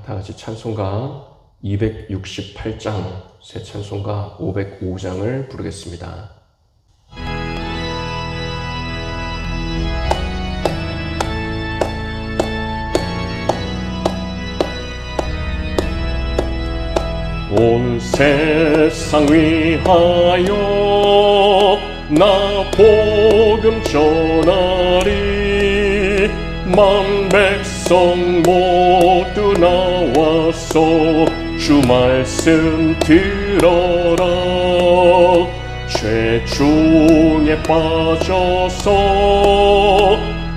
다 같이 찬송가 268장, 새 찬송가 505장을 부르겠습니다. 온 세상 위하여 나 복음 전하리. 만 백성 모두 나와서 주 말씀 들어라. 죄 중에 빠져서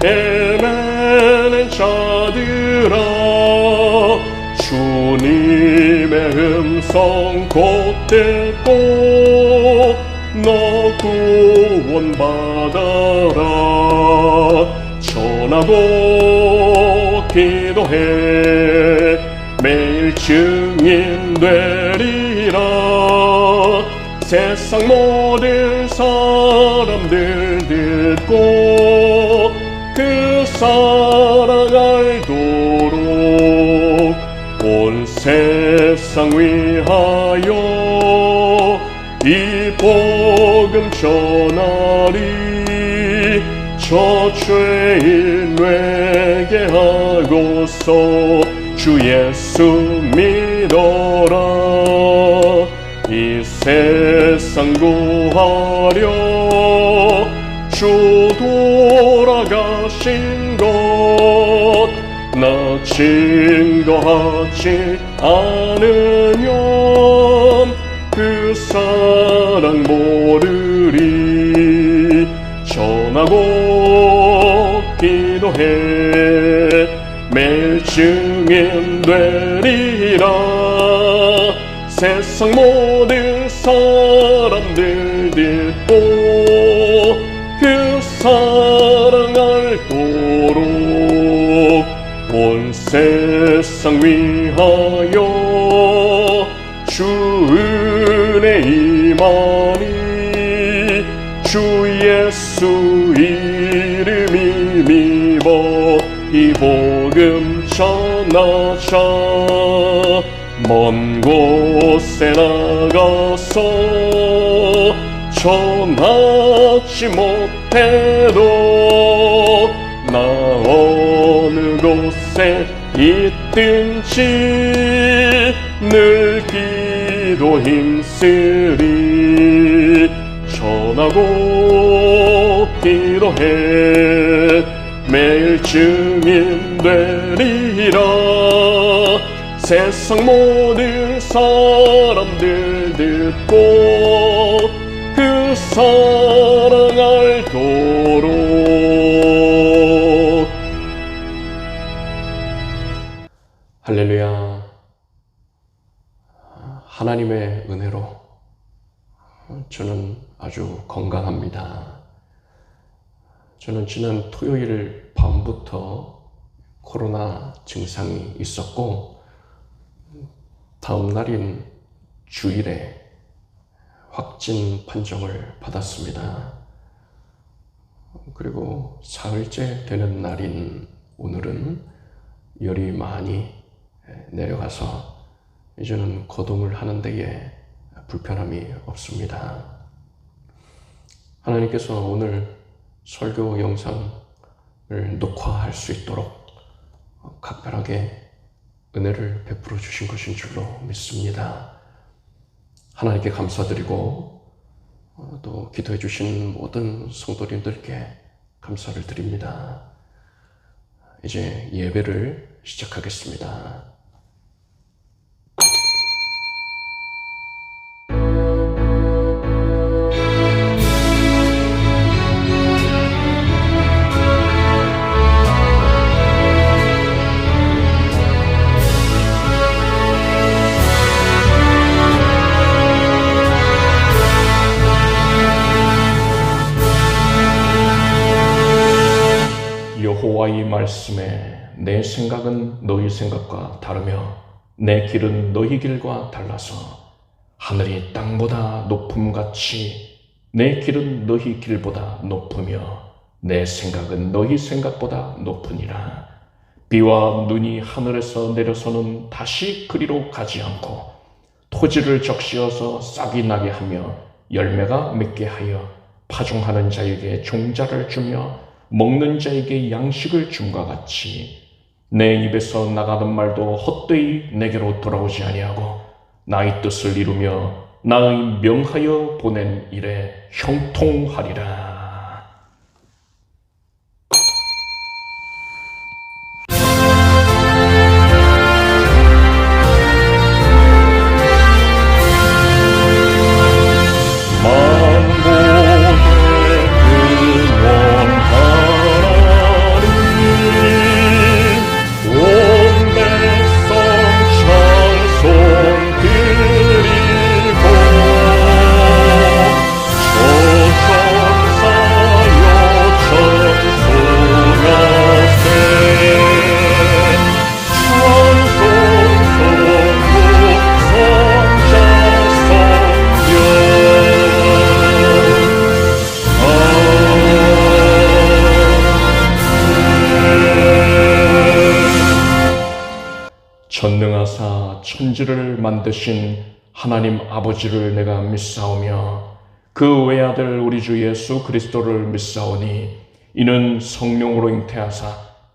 애매는 자들아, 주님의 음성 곧 듣고 너 구원받아라. 전하고 기도해 매일 증인 되리라. 세상 모든 사람들 듣고 그 사랑 알도록 온 세상 위하여 이 복음 전하리. 저 죄인 회개하고서 주 예수 믿어라. 이 세상 구하려 주 돌아가신 것 나 증거하지 않으면 그 사랑 모르리. 전하고 기도해 매일 증인 되리라. 세상 모든 사람들 듣고 그 사랑 알도록 온 세상 위하여 주 은혜 임하니. 주 예수 이름이 믿어 이 복음 전하자. 먼 곳에 나가서 전하지 못해도 나 어느 곳에 있든지 늘 기도 힘쓰리. 전하고 기도해 매일 증인 되리라. 세상 모든 사람들 듣고 그 사랑 알도록. 할렐루야. 하나님의 은혜로 저는 아주 건강합니다. 저는 지난 토요일 밤부터 코로나 증상이 있었고, 다음 날인 주일에 확진 판정을 받았습니다. 그리고 사흘째 되는 날인 오늘은 열이 많이 내려가서 이제는 거동을 하는 데에 불편함이 없습니다. 하나님께서 오늘 설교 영상을 녹화할 수 있도록 각별하게 은혜를 베풀어 주신 것인 줄로 믿습니다. 하나님께 감사드리고 또 기도해 주신 모든 성도님들께 감사를 드립니다. 이제 예배를 시작하겠습니다. 여호와의 말씀에 내 생각은 너희 생각과 다르며 내 길은 너희 길과 달라서 하늘이 땅보다 높음같이 내 길은 너희 길보다 높으며 내 생각은 너희 생각보다 높으니라. 비와 눈이 하늘에서 내려서는 다시 그리로 가지 않고 토지를 적시어서 싹이 나게 하며 열매가 맺게 하여 파종하는 자에게 종자를 주며 먹는 자에게 양식을 줌과 같이 내 입에서 나가는 말도 헛되이 내게로 돌아오지 아니하고 나의 뜻을 이루며 나의 명하여 보낸 일에 형통하리라. 전능하사 천지를 만드신 하나님 아버지를 내가 믿사오며 그 외아들 우리 주 예수 그리스도를 믿사오니 이는 성령으로 잉태하사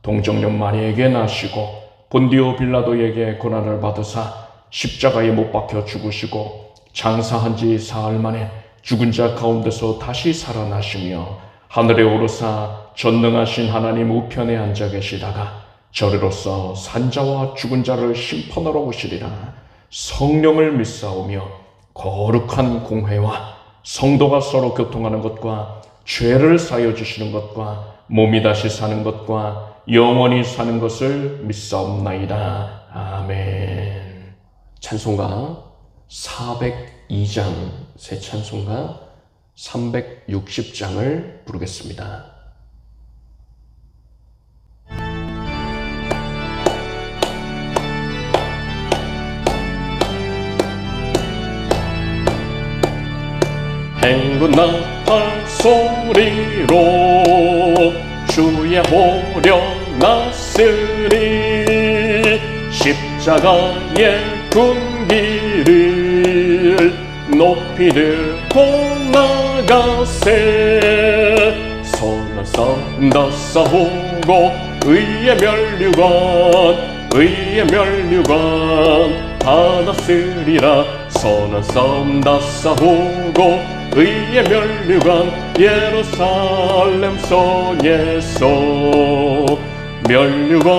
동정녀 마리에게 나시고 본디오 빌라도에게 고난을 받으사 십자가에 못 박혀 죽으시고 장사한 지 사흘 만에 죽은 자 가운데서 다시 살아나시며 하늘에 오르사 전능하신 하나님 우편에 앉아 계시다가 저리로서 산자와 죽은 자를 심판하러 오시리라. 성령을 믿사오며 거룩한 공회와 성도가 서로 교통하는 것과 죄를 사여 주시는 것과 몸이 다시 사는 것과 영원히 사는 것을 믿사옵나이다. 아멘. 찬송가 402장, 새 찬송가 360장을 부르겠습니다. 행군나팔 소리로 주의 호령 났으리 십자가의 군기를 높이 들고 나가세 선한 싸움 다 싸우고 의의 멸류관 받았으리라 선한 싸움 다 싸우고 의의 멸류관 예루살렘 성에서 멸류관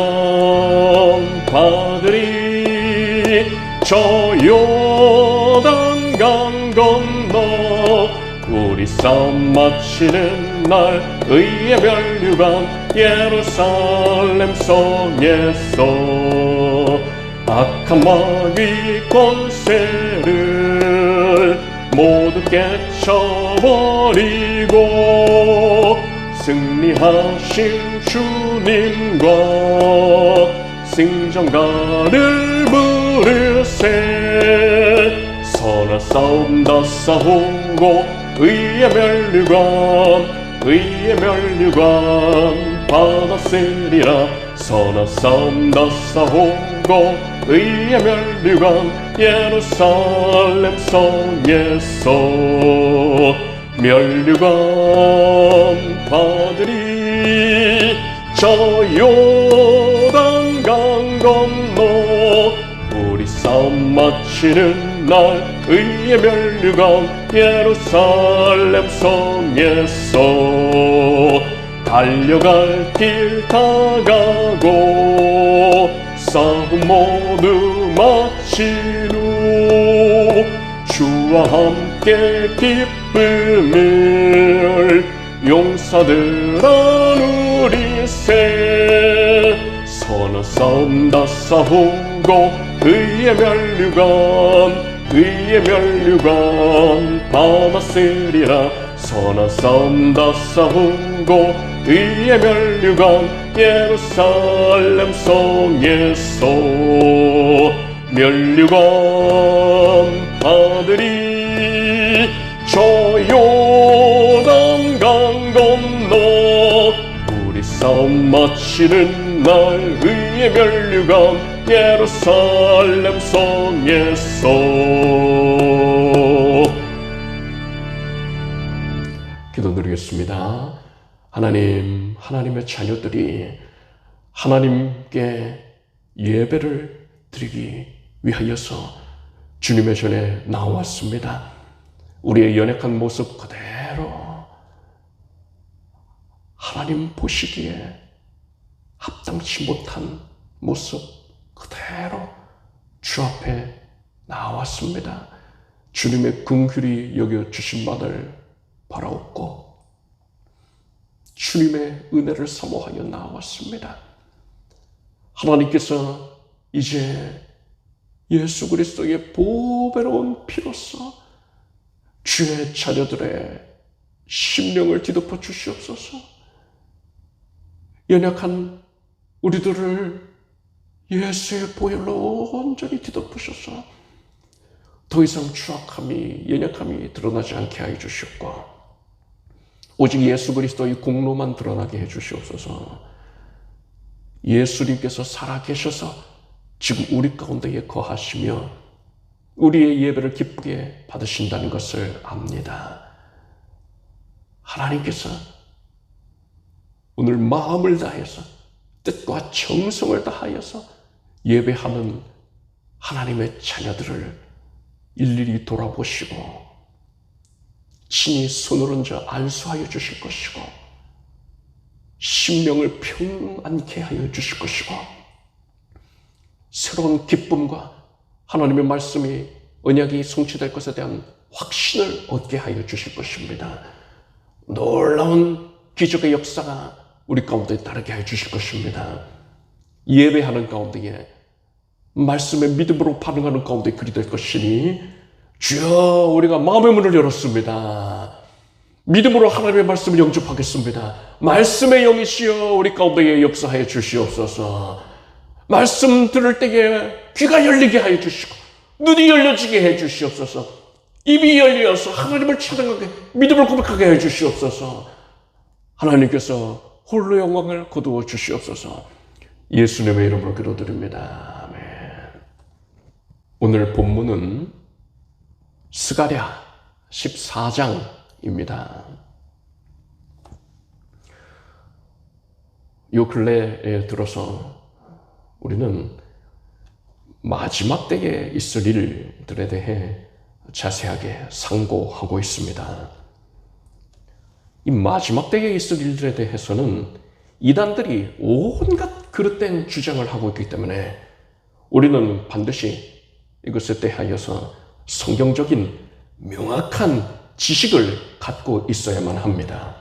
받으리 저 요단 강 건너 우리 싸움 마치는 날 의의 멸류관 예루살렘 성에서 악한 마귀 권세를 모두 깨쳐버리고 승리하신 주님과 승전가를 부르세 선한 싸움 다 싸우고 의의 멸류관 받았으리라 선한 싸움 다 싸우고 의의 멸류관 예루살렘 성에서 멸류관 받으리 저 요단 강 건너 우리 싸움 마치는 날 의의 멸류관 예루살렘 성에서 달려갈 길 다 가고 싸움 모두 마친 후 주와 함께 기쁨을 용사들아 누리세 선한 싸움 다 싸우고 의의 멸류관 받았으리라 선한 싸움 다 싸우고 의의 멸류관 예루살렘 성에서 멸류관 받으리 저 요단 강 건너 우리 싸움 마치는 날 주의 면류관 예루살렘 성에서. 기도드리겠습니다. 하나님, 하나님의 자녀들이 하나님께 예배를 드리기 위하여서 주님의 전에 나왔습니다. 우리의 연약한 모습 그대로 하나님 보시기에 합당치 못한 모습 그대로 주 앞에 나왔습니다. 주님의 긍휼히 여겨주신 바를 바라옵고 주님의 은혜를 사모하여 나왔습니다. 하나님께서 이제 예수 그리스도의 보배로운 피로써 주의 자녀들의 심령을 뒤덮어 주시옵소서. 연약한 우리들을 예수의 보혈로 온전히 뒤덮으셔서 더 이상 추악함이, 연약함이 드러나지 않게 하여 주시옵고 오직 예수 그리스도의 공로만 드러나게 해 주시옵소서. 예수님께서 살아계셔서 지금 우리 가운데에 거하시며 우리의 예배를 기쁘게 받으신다는 것을 압니다. 하나님께서 오늘 마음을 다해서 뜻과 정성을 다하여서 예배하는 하나님의 자녀들을 일일이 돌아보시고 친히 손을 얹어 안수하여 주실 것이고 심령을 평안케 하여 주실 것이고 새로운 기쁨과 하나님의 말씀이 언약이 성취될 것에 대한 확신을 얻게 하여 주실 것입니다. 놀라운 기적의 역사가 우리 가운데 따르게 해 주실 것입니다. 예배하는 가운데에 말씀의 믿음으로 반응하는 가운데 그리 될 것이니 주여 우리가 마음의 문을 열었습니다. 믿음으로 하나님의 말씀을 영접하겠습니다. 말씀의 영이시여 우리 가운데에 역사하여 주시옵소서. 말씀 들을 때에 귀가 열리게 하여 주시고 눈이 열려지게 해 주시옵소서. 입이 열려서 하나님을 찬양하게 믿음을 고백하게 해 주시옵소서. 하나님께서 홀로 영광을 거두어 주시옵소서. 예수님의 이름으로 기도드립니다. 아멘. 오늘 본문은 스가랴 14장입니다. 요 근래에 들어서 우리는 마지막 때에 있을 일들에 대해 자세하게 상고하고 있습니다. 이 마지막 때에 있을 일들에 대해서는 이단들이 온갖 그릇된 주장을 하고 있기 때문에 우리는 반드시 이것에 대하여서 성경적인 명확한 지식을 갖고 있어야만 합니다.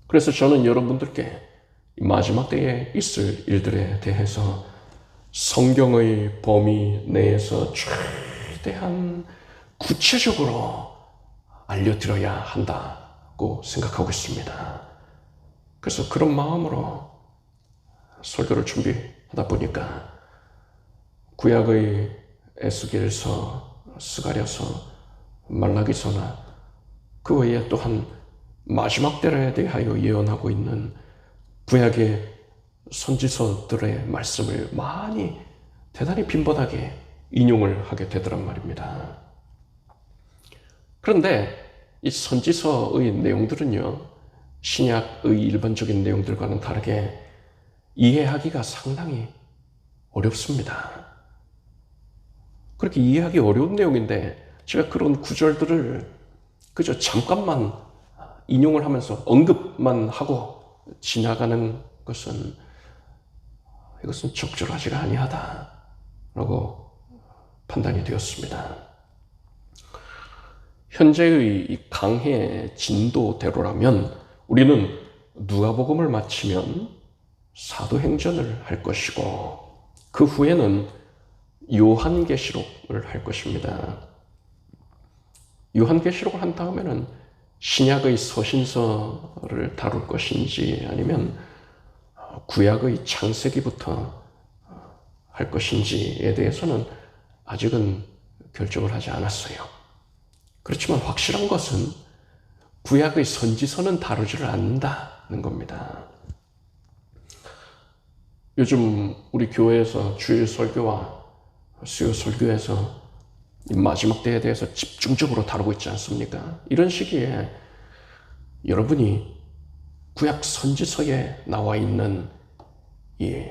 그래서 저는 여러분들께 이 마지막 때에 있을 일들에 대해서 성경의 범위 내에서 최대한 구체적으로 알려드려야 한다고 생각하고 있습니다. 그래서 그런 마음으로 설교를 준비하다 보니까 구약의 에스겔서, 스가랴서, 말라기서나 그 외에 또한 마지막 때에 대하여 예언하고 있는 구약의 선지서들의 말씀을 많이 대단히 빈번하게 인용을 하게 되더란 말입니다. 그런데 이 선지서의 내용들은요, 신약의 일반적인 내용들과는 다르게 이해하기가 상당히 어렵습니다. 그렇게 이해하기 어려운 내용인데 제가 그런 구절들을 그저 잠깐만 인용을 하면서 언급만 하고 지나가는 것은 이것은 적절하지가 아니하다라고 판단이 되었습니다. 현재의 이 강해 진도대로라면 우리는 누가복음을 마치면 사도행전을 할 것이고 그 후에는 요한계시록을 할 것입니다. 요한계시록을 한 다음에는 신약의 서신서를 다룰 것인지 아니면 구약의 창세기부터 할 것인지에 대해서는 아직은 결정을 하지 않았어요. 그렇지만 확실한 것은 구약의 선지서는 다루지를 않는다는 겁니다. 요즘 우리 교회에서 주일 설교와 수요 설교에서 이 마지막 때에 대해서 집중적으로 다루고 있지 않습니까? 이런 시기에 여러분이 구약 선지서에 나와 있는 이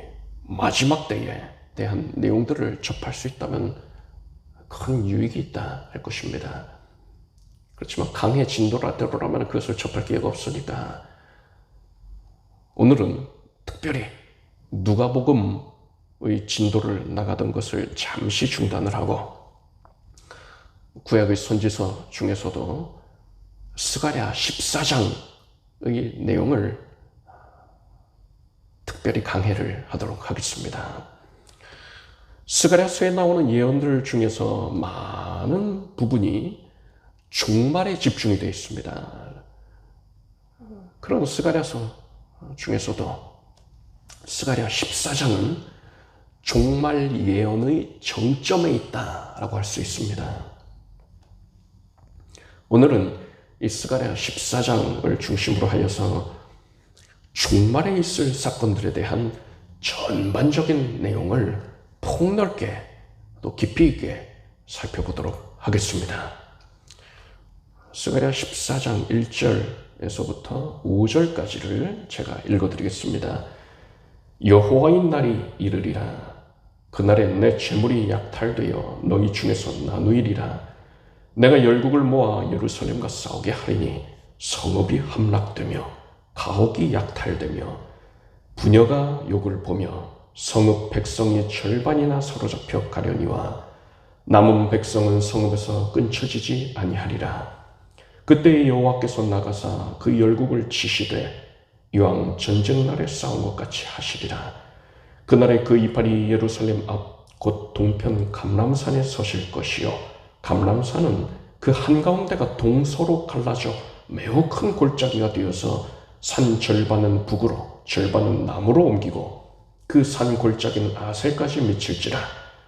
마지막 때에 대한 내용들을 접할 수 있다면 큰 유익이 있다 할 것입니다. 그렇지만 강의 진도라면 그것을 접할 기회가 없으니까 오늘은 특별히 누가복음의 진도를 나가던 것을 잠시 중단을 하고 구약의 선지서 중에서도 스가랴 14장의 내용을 특별히 강해를 하도록 하겠습니다. 스가랴서에 나오는 예언들 중에서 많은 부분이 종말에 집중이 되어 있습니다. 그런 스가랴서 중에서도 스가랴 14장은 종말 예언의 정점에 있다라고 할 수 있습니다. 오늘은 이 스가랴 14장을 중심으로 하여서 종말에 있을 사건들에 대한 전반적인 내용을 폭넓게 또 깊이 있게 살펴보도록 하겠습니다. 스가랴 14장 1절에서부터 5절까지를 제가 읽어드리겠습니다. 여호와의 날이 이르리라. 그날에 내 재물이 약탈되어 너희 중에서 나누이리라. 내가 열국을 모아 예루살렘과 싸우게 하리니 성읍이 함락되며 가옥이 약탈되며 부녀가 욕을 보며 성읍 백성의 절반이나 사로잡혀 가려니와 남은 백성은 성읍에서 끊쳐지지 아니하리라. 그때 여호와께서 나가사 그 열국을 치시되 이왕 전쟁날에 싸운 것 같이 하시리라. 그날에 그 이팔이 예루살렘 앞 곧 동편 감람산에 서실 것이요 감람산은 그 한가운데가 동서로 갈라져 매우 큰 골짜기가 되어서 산 절반은 북으로 절반은 남으로 옮기고 그 산 골짜기는 아셀까지 미칠지라.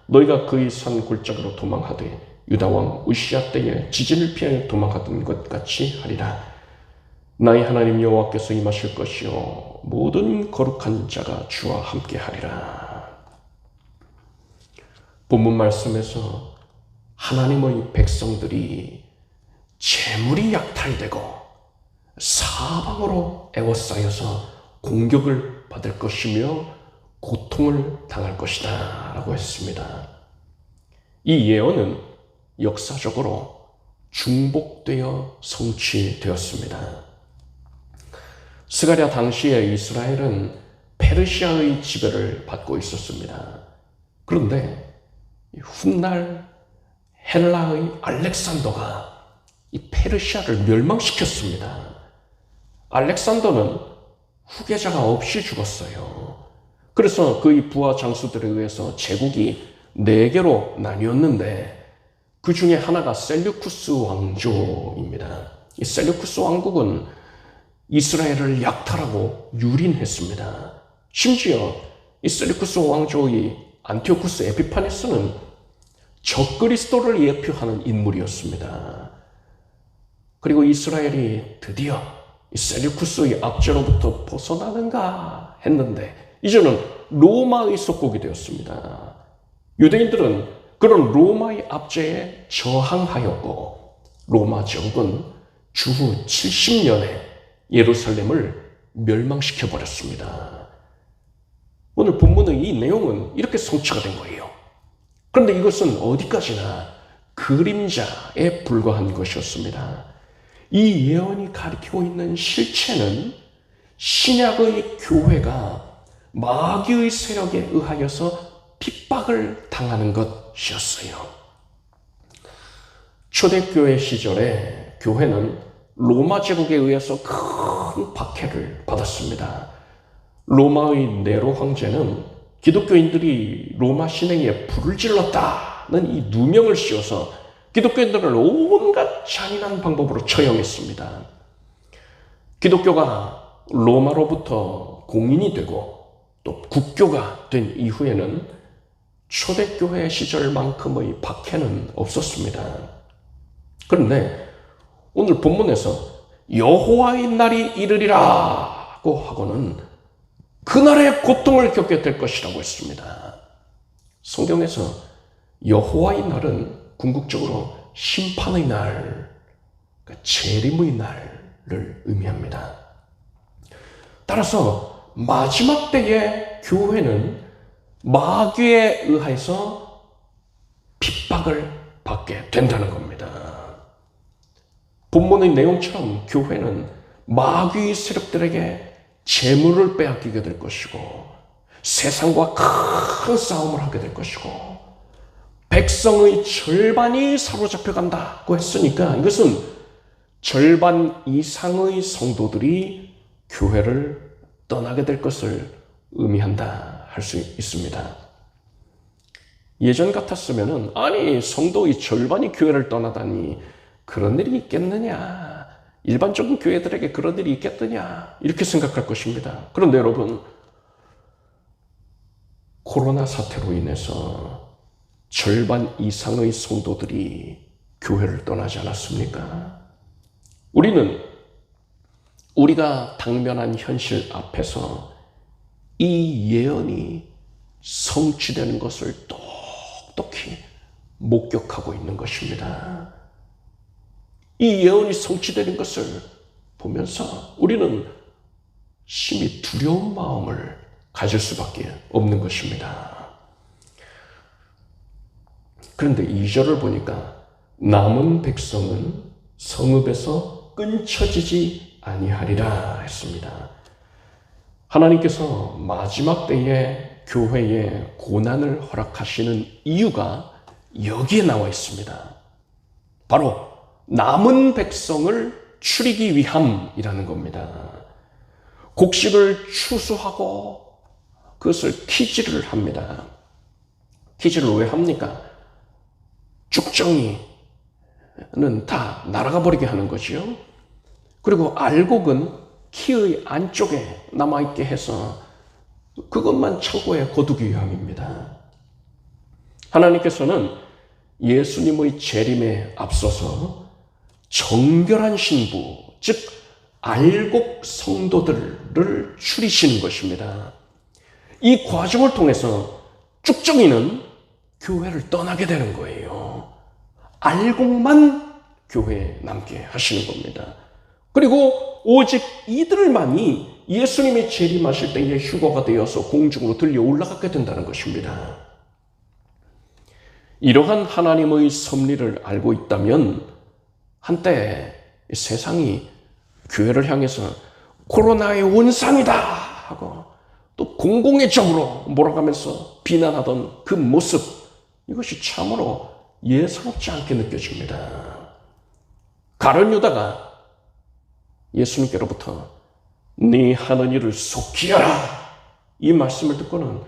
너희가 그의 산 골짜기로 도망하되 유다왕 우시야 때에 지진을 피하여 도망하던 것 같이 하리라. 나의 하나님 여호와께서 임하실 것이요 모든 거룩한 자가 주와 함께 하리라. 본문 말씀에서 하나님의 백성들이 재물이 약탈되고 사방으로 에워싸여서 공격을 받을 것이며 고통을 당할 것이다 라고 했습니다. 이 예언은 역사적으로 중복되어 성취되었습니다. 스가랴 당시에 이스라엘은 페르시아의 지배를 받고 있었습니다. 그런데 훗날 헬라의 알렉산더가 이 페르시아를 멸망시켰습니다. 알렉산더는 후계자가 없이 죽었어요. 그래서 그의 부하 장수들에 의해서 제국이 4개로 나뉘었는데 그 중에 하나가 셀류쿠스 왕조입니다. 이 셀류쿠스 왕국은 이스라엘을 약탈하고 유린했습니다. 심지어 이 셀류쿠스 왕조의 안티오쿠스 에피파네스는 적그리스도를 예표하는 인물이었습니다. 그리고 이스라엘이 드디어 이 셀류쿠스의 압제로부터 벗어나는가 했는데 이제는 로마의 속국이 되었습니다. 유대인들은 그런 로마의 압제에 저항하였고 로마 제국은 주후 70년에 예루살렘을 멸망시켜버렸습니다. 오늘 본문의 이 내용은 이렇게 성취가 된 거예요. 그런데 이것은 어디까지나 그림자에 불과한 것이었습니다. 이 예언이 가리키고 있는 실체는 신약의 교회가 마귀의 세력에 의하여서 핍박을 당하는 것이었어요. 초대교회 시절에 교회는 로마 제국에 의해서 큰 박해를 받았습니다. 로마의 네로 황제는 기독교인들이 로마 신행에 불을 질렀다는 이 누명을 씌워서 기독교인들을 온갖 잔인한 방법으로 처형했습니다. 기독교가 로마로부터 공인이 되고 또 국교가 된 이후에는 초대교회 시절만큼의 박해는 없었습니다. 그런데 오늘 본문에서 여호와의 날이 이르리라고 하고는 그날의 고통을 겪게 될 것이라고 했습니다. 성경에서 여호와의 날은 궁극적으로 심판의 날, 그러니까 재림의 날을 의미합니다. 따라서 마지막 때의 교회는 마귀에 의해서 핍박을 받게 된다는 겁니다. 본문의 내용처럼 교회는 마귀 세력들에게 재물을 빼앗기게 될 것이고 세상과 큰 싸움을 하게 될 것이고 백성의 절반이 사로잡혀 간다고 했으니까 이것은 절반 이상의 성도들이 교회를 떠나게 될 것을 의미한다 할 수 있습니다. 예전 같았으면은 아니 성도의 절반이 교회를 떠나다니 그런 일이 있겠느냐, 일반적인 교회들에게 그런 일이 있겠느냐 이렇게 생각할 것입니다. 그런데 여러분, 코로나 사태로 인해서 절반 이상의 성도들이 교회를 떠나지 않았습니까? 우리는 우리가 당면한 현실 앞에서 이 예언이 성취되는 것을 똑똑히 목격하고 있는 것입니다. 이 예언이 성취되는 것을 보면서 우리는 심히 두려운 마음을 가질 수밖에 없는 것입니다. 그런데 2절을 보니까 남은 백성은 성읍에서 끊쳐지지 아니하리라 했습니다. 하나님께서 마지막 때에 교회에 고난을 허락하시는 이유가 여기에 나와 있습니다. 바로 남은 백성을 추리기 위함이라는 겁니다. 곡식을 추수하고 그것을 키질을 합니다. 키질을 왜 합니까? 쭉정이는 다 날아가 버리게 하는 거지요. 그리고 알곡은 키의 안쪽에 남아있게 해서 그것만 창고에 거두기 위함입니다. 하나님께서는 예수님의 재림에 앞서서 정결한 신부, 즉 알곡 성도들을 추리시는 것입니다. 이 과정을 통해서 쭉정이는 교회를 떠나게 되는 거예요. 알곡만 교회에 남게 하시는 겁니다. 그리고 오직 이들만이 예수님이 재림하실 때에 휴거가 되어서 공중으로 들려 올라가게 된다는 것입니다. 이러한 하나님의 섭리를 알고 있다면 한때 세상이 교회를 향해서 코로나의 원상이다 하고 또 공공의적으로 몰아가면서 비난하던 그 모습, 이것이 참으로 예사롭지 않게 느껴집니다. 가룟 유다가 예수님께로부터 네 하는 일을 속히 하라 이 말씀을 듣고는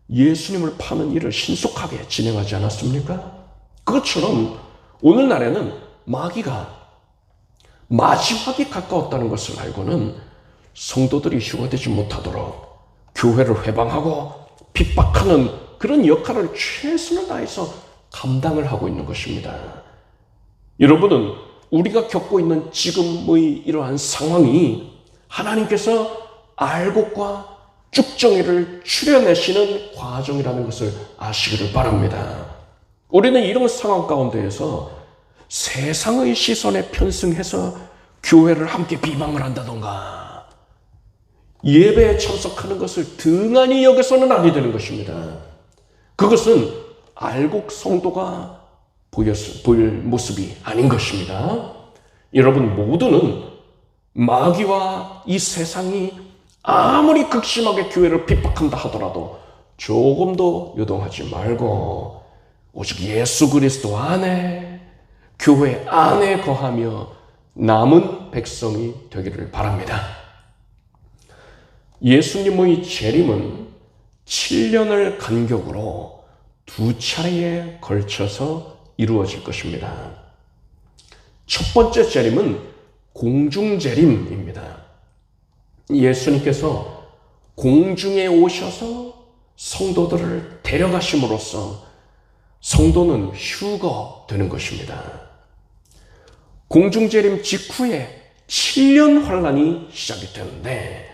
예수님을 파는 일을 신속하게 진행하지 않았습니까? 그것처럼 오늘날에는 마귀가 마지막이 가까웠다는 것을 알고는 성도들이 휴거되지 못하도록 교회를 회방하고 핍박하는 그런 역할을 최선을 다해서 감당을 하고 있는 것입니다. 여러분은 우리가 겪고 있는 지금의 이러한 상황이 하나님께서 알곡과 쭉정이를 추려내시는 과정이라는 것을 아시기를 바랍니다. 우리는 이런 상황 가운데에서 세상의 시선에 편승해서 교회를 함께 비방을 한다던가 예배에 참석하는 것을 등한히 여겨서는 아니 되는 것입니다. 그것은 알곡 성도가 보일 모습이 아닌 것입니다. 여러분 모두는 마귀와 이 세상이 아무리 극심하게 교회를 핍박한다 하더라도 조금도 요동하지 말고 오직 예수 그리스도 안에 교회 안에 거하며 남은 백성이 되기를 바랍니다. 예수님의 재림은 7년을 간격으로 2차례에 걸쳐서 이루어질 것입니다. 첫 번째 재림은 공중재림입니다. 예수님께서 공중에 오셔서 성도들을 데려가심으로써 성도는 휴거되는 것입니다. 공중재림 직후에 7년 환란이 시작이 되는데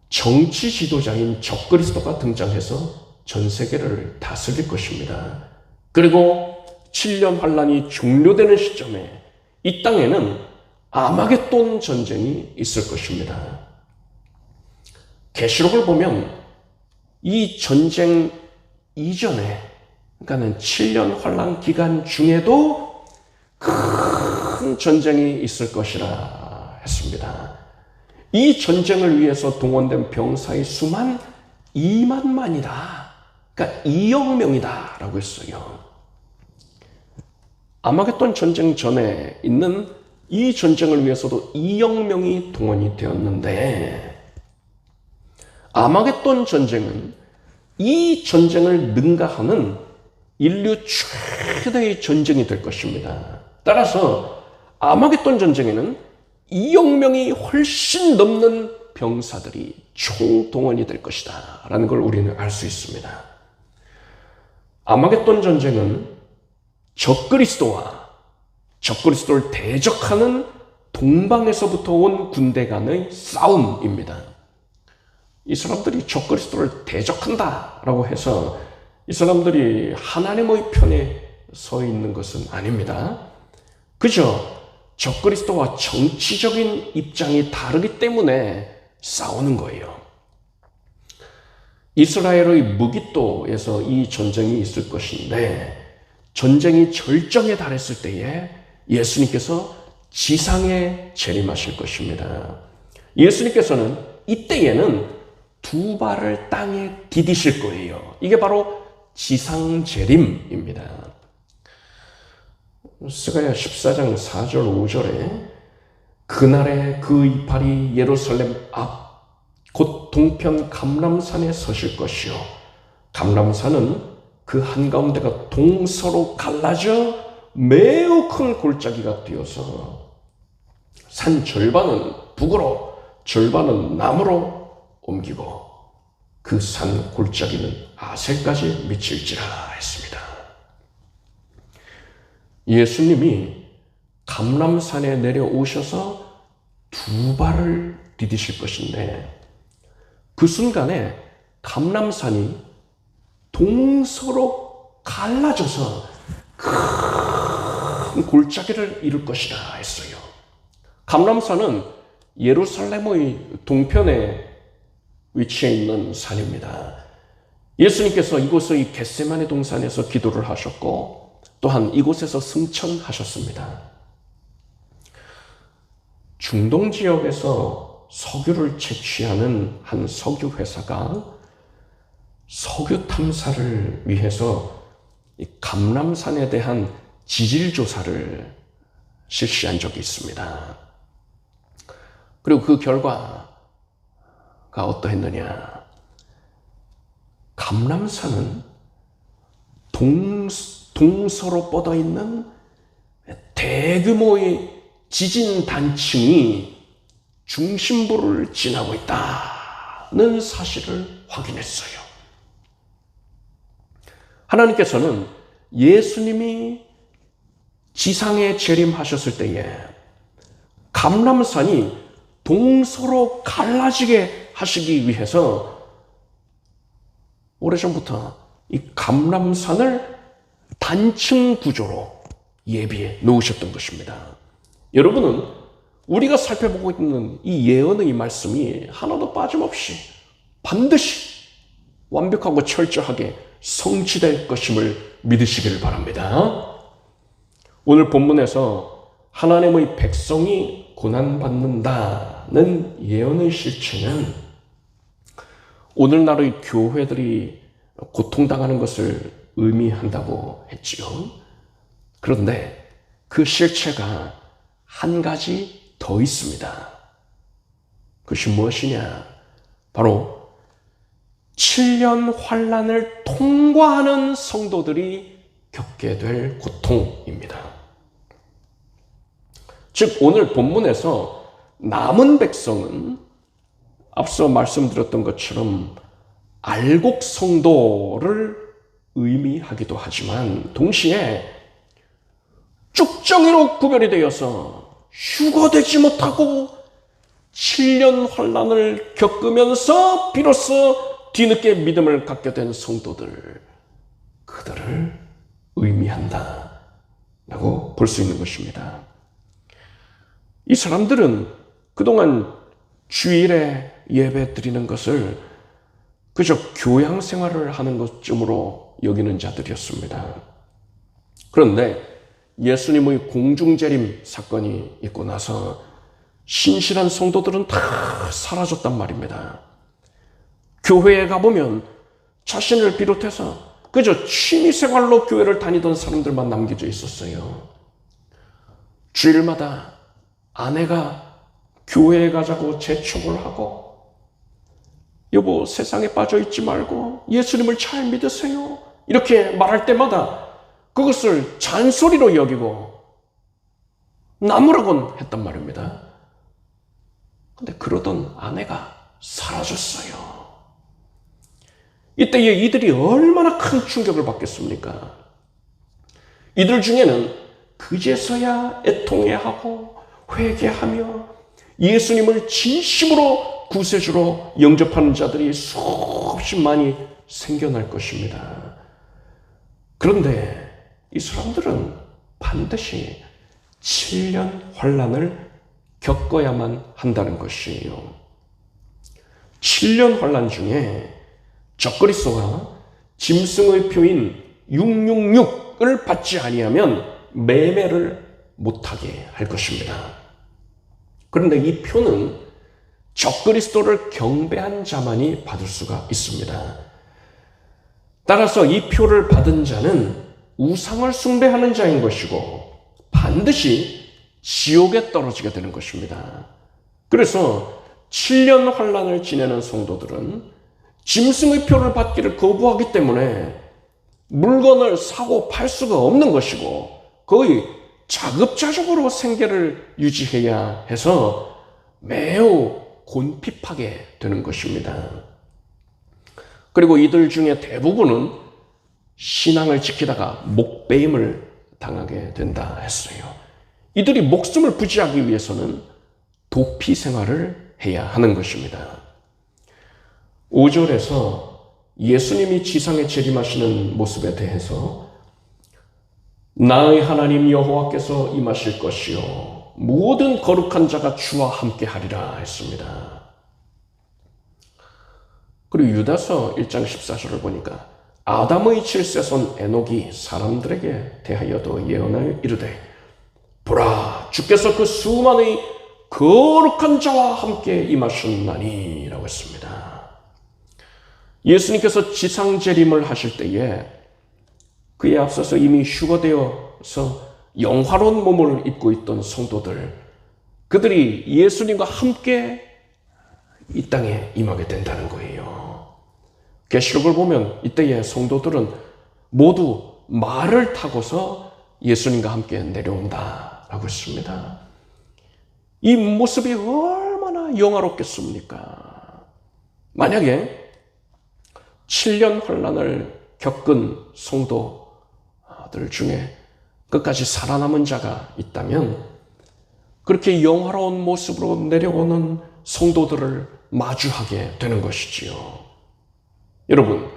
정치 지도자인 적그리스도가 등장해서 전 세계를 다스릴 것입니다. 그리고 7년 환란이 종료되는 시점에 이 땅에는 아마겟돈 전쟁이 있을 것입니다. 계시록을 보면 이 전쟁 이전에, 그러니까는 7년 환란 기간 중에도 큰 전쟁이 있을 것이라 했습니다. 이 전쟁을 위해서 동원된 병사의 수만 2만만이다. 그러니까 2억 명이다 라고 했어요. 아마겟돈 전쟁 전에 있는 이 전쟁을 위해서도 2억 명이 동원이 되었는데, 아마겟돈 전쟁은 이 전쟁을 능가하는 인류 최대의 전쟁이 될 것입니다. 따라서 아마겟돈 전쟁에는 2억 명이 훨씬 넘는 병사들이 총동원이 될 것이다 라는 걸 우리는 알 수 있습니다. 아마겟돈 전쟁은 적그리스도와 적그리스도를 대적하는 동방에서부터 온 군대 간의 싸움입니다. 이 사람들이 적그리스도를 대적한다라고 해서 이 사람들이 하나님의 편에 서 있는 것은 아닙니다. 그저 적그리스도와 정치적인 입장이 다르기 때문에 싸우는 거예요. 이스라엘의 무기또에서 이 전쟁이 있을 것인데, 전쟁이 절정에 달했을 때에 예수님께서 지상에 재림하실 것입니다. 예수님께서는 이때에는 두 발을 땅에 디디실 거예요. 이게 바로 지상 재림입니다. 스가랴 14장 4절 5절에 그날에 그 이팔이 예루살렘 앞 곧 동편 감람산에 서실 것이요 감람산은 그 한가운데가 동서로 갈라져 매우 큰 골짜기가 되어서 산 절반은 북으로 절반은 남으로 옮기고 그 산 골짜기는 아셀까지 미칠지라 했습니다. 예수님이 감람산에 내려오셔서 두 발을 디디실 것인데, 그 순간에 감람산이 동서로 갈라져서 큰 골짜기를 이룰 것이라 했어요. 감람산은 예루살렘의 동편에 위치해 있는 산입니다. 예수님께서 이곳의 겟세마네 동산에서 기도를 하셨고, 또한 이곳에서 승천하셨습니다. 중동 지역에서 석유를 채취하는 한 석유 회사가 석유 탐사를 위해서 감람산에 대한 지질 조사를 실시한 적이 있습니다. 그리고 그 결과가 어떠했느냐? 감람산은 동서로 뻗어 있는 대규모의 지진 단층이 중심부를 지나고 있다는 사실을 확인했어요. 하나님께서는 예수님이 지상에 재림하셨을 때에 감람산이 동서로 갈라지게 하시기 위해서 오래전부터 이 감람산을 단층 구조로 예비해 놓으셨던 것입니다. 여러분은 우리가 살펴보고 있는 이 예언의 말씀이 하나도 빠짐없이 반드시 완벽하고 철저하게 성취될 것임을 믿으시기를 바랍니다. 오늘 본문에서 하나님의 백성이 고난받는다는 예언의 실체는 오늘날의 교회들이 고통당하는 것을 의미한다고 했지요. 그런데 그 실체가 한 가지 더 있습니다. 그것이 무엇이냐? 바로 7년 환란을 통과하는 성도들이 겪게 될 고통입니다. 즉 오늘 본문에서 남은 백성은 앞서 말씀드렸던 것처럼 알곡 성도를 의미하기도 하지만 동시에 쭉정이로 구별이 되어서 휴거되지 못하고 7년 환난을 겪으면서 비로소 뒤늦게 믿음을 갖게 된 성도들, 그들을 의미한다 라고 볼 수 있는 것입니다. 이 사람들은 그동안 주일에 예배 드리는 것을 그저 교양 생활을 하는 것쯤으로 여기는 자들이었습니다. 그런데 예수님의 공중재림 사건이 있고 나서 신실한 성도들은 다 사라졌단 말입니다. 교회에 가보면 자신을 비롯해서 그저 취미생활로 교회를 다니던 사람들만 남겨져 있었어요. 주일마다 아내가 교회에 가자고 재촉을 하고, 여보 세상에 빠져있지 말고 예수님을 잘 믿으세요 이렇게 말할 때마다 그것을 잔소리로 여기고 나무라곤 했단 말입니다. 근데 그러던 아내가 사라졌어요. 이때에 이들이 얼마나 큰 충격을 받겠습니까? 이들 중에는 그제서야 애통해하고 회개하며 예수님을 진심으로 구세주로 영접하는 자들이 수없이 많이 생겨날 것입니다. 그런데 이 사람들은 반드시 7년 환난을 겪어야만 한다는 것이에요. 7년 환난 중에 적그리스도가 짐승의 표인 666을 받지 아니하면 매매를 못하게 할 것입니다. 그런데 이 표는 적그리스도를 경배한 자만이 받을 수가 있습니다. 따라서 이 표를 받은 자는 우상을 숭배하는 자인 것이고 반드시 지옥에 떨어지게 되는 것입니다. 그래서 7년 환난을 지내는 성도들은 짐승의 표를 받기를 거부하기 때문에 물건을 사고 팔 수가 없는 것이고 거의 자급자족으로 생계를 유지해야 해서 매우 곤핍하게 되는 것입니다. 그리고 이들 중에 대부분은 신앙을 지키다가 목배임을 당하게 된다 했어요. 이들이 목숨을 부지하기 위해서는 도피 생활을 해야 하는 것입니다. 5절에서 예수님이 지상에 재림하시는 모습에 대해서 나의 하나님 여호와께서 임하실 것이요 모든 거룩한 자가 주와 함께 하리라 했습니다. 그리고 유다서 1장 14절을 보니까 아담의 7세손 에녹이 사람들에게 대하여도 예언하여 이르되 보라 주께서 그 수만의 거룩한 자와 함께 임하셨나니 라고 했습니다. 예수님께서 지상 재림을 하실 때에 그에 앞서서 이미 휴거되어서 영화로운 몸을 입고 있던 성도들, 그들이 예수님과 함께 이 땅에 임하게 된다는 거예요. 계시록을 보면 이때의 성도들은 모두 말을 타고서 예수님과 함께 내려온다라고 했습니다. 이 모습이 얼마나 영화롭겠습니까? 만약에 7년 환난을 겪은 성도들 중에 끝까지 살아남은 자가 있다면 그렇게 영화로운 모습으로 내려오는 성도들을 마주하게 되는 것이지요. 여러분,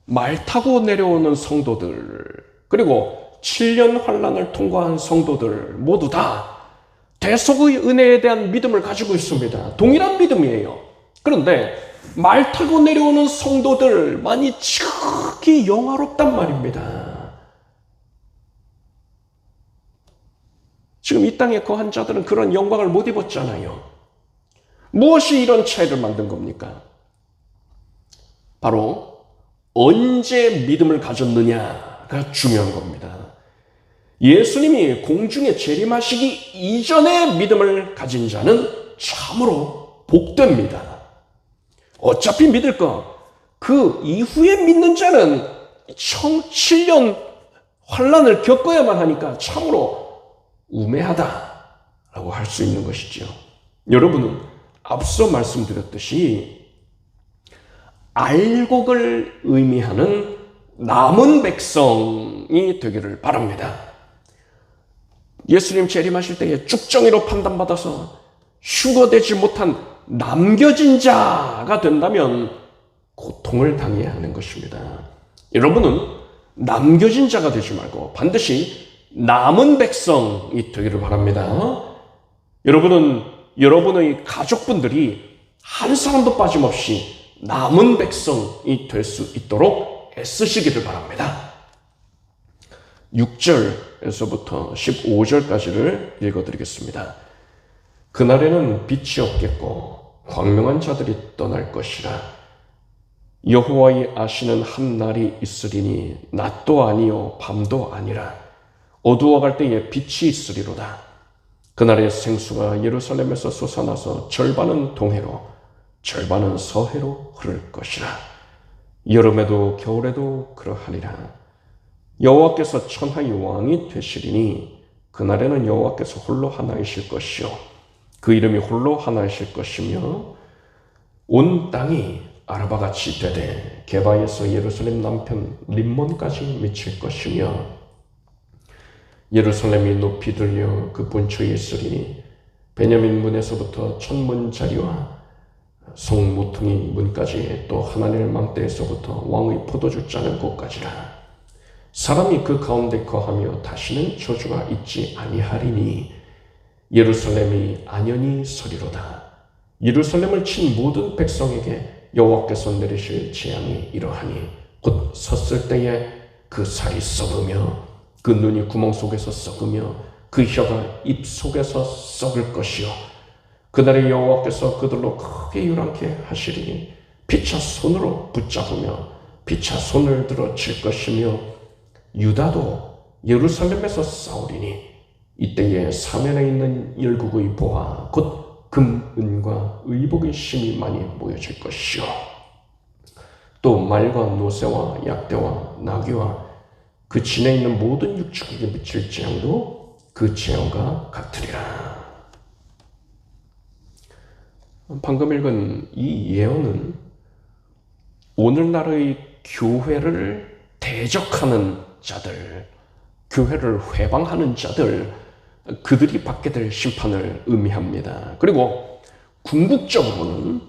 말 타고 내려오는 성도들 그리고 7년 환난을 통과한 성도들 모두 다 대속의 은혜에 대한 믿음을 가지고 있습니다. 동일한 믿음이에요. 그런데 말 타고 내려오는 성도들만이 지극히 영화롭단 말입니다. 지금 이 땅에 거한 자들은 그런 영광을 못 입었잖아요. 무엇이 이런 차이를 만든 겁니까? 바로 언제 믿음을 가졌느냐가 중요한 겁니다. 예수님이 공중에 재림하시기 이전에 믿음을 가진 자는 참으로 복됩니다. 어차피 믿을 거, 그 이후에 믿는 자는 7년 환난을 겪어야만 하니까 참으로 우매하다라고 할 수 있는 것이죠. 여러분은 앞서 말씀드렸듯이 알곡을 의미하는 남은 백성이 되기를 바랍니다. 예수님 재림하실 때에 쭉정이로 판단받아서 휴거되지 못한 남겨진 자가 된다면 고통을 당해야 하는 것입니다. 여러분은 남겨진 자가 되지 말고 반드시 남은 백성이 되기를 바랍니다. 여러분은 여러분의 가족분들이 한 사람도 빠짐없이 남은 백성이 될 수 있도록 애쓰시기를 바랍니다. 6절에서부터 15절까지를 읽어드리겠습니다. 그날에는 빛이 없겠고 광명한 자들이 떠날 것이라. 여호와의 아시는 한 날이 있으리니 낮도 아니요 밤도 아니라 어두워갈 때에 빛이 있으리로다. 그날에 생수가 예루살렘에서 솟아나서 절반은 동해로 절반은 서해로 흐를 것이라. 여름에도 겨울에도 그러하리라. 여호와께서 천하의 왕이 되시리니 그날에는 여호와께서 홀로 하나이실 것이요 그 이름이 홀로 하나이실 것이며 온 땅이 아라바같이 되되 게바에서 예루살렘 남편 림몬까지 미칠 것이며 예루살렘이 높이 들려 그 본초에 있으리니 베냐민 문에서부터 천문자리와 성모퉁이 문까지 또 하나님의 망대에서부터 왕의 포도주 짜는 곳까지라. 사람이 그 가운데 거하며 다시는 저주가 있지 아니하리니 예루살렘이 안연히 서리로다. 예루살렘을 친 모든 백성에게 여호와께서 내리실 재앙이 이러하니 곧 섰을 때에 그 살이 썩으며 그 눈이 구멍 속에서 썩으며 그 혀가 입 속에서 썩을 것이요 그날에 여호와께서 그들로 크게 요란케 하시리니 피차 손으로 붙잡으며 피차 손을 들어 칠 것이며 유다도 예루살렘에서 싸우리니 이때에 사면에 있는 열국의 보화 곧 금, 은과 의복의 심이 많이 모여질 것이요 또 말과 노새와 약대와 나귀와 그 진에 있는 모든 육축에게 미칠 재앙도 그 재앙과 같으리라. 방금 읽은 이 예언은 오늘날의 교회를 대적하는 자들, 교회를 회방하는 자들, 그들이 받게 될 심판을 의미합니다. 그리고 궁극적으로는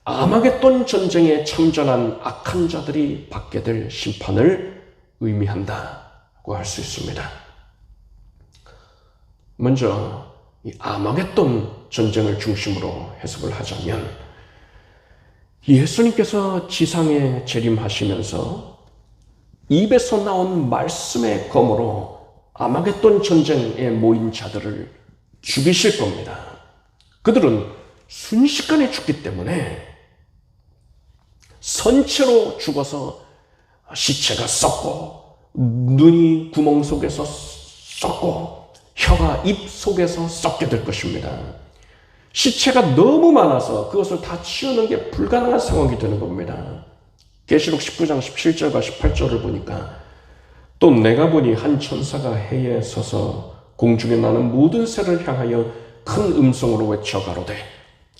아마겟돈 전쟁에 참전한 악한 자들이 받게 될 심판을 의미한다고 할 수 있습니다. 먼저 이 아마겟돈 전쟁을 중심으로 해석을 하자면 예수님께서 지상에 재림하시면서 입에서 나온 말씀의 검으로 아마겟돈 전쟁에 모인 자들을 죽이실 겁니다. 그들은 순식간에 죽기 때문에 선체로 죽어서 시체가 썩고 눈이 구멍 속에서 썩고 혀가 입 속에서 썩게 될 것입니다. 시체가 너무 많아서 그것을 다 치우는 게 불가능한 상황이 되는 겁니다. 계시록 19장 17절과 18절을 보니까 또 내가 보니 한 천사가 해에 서서 공중에 나는 모든 새를 향하여 큰 음성으로 외쳐 가로되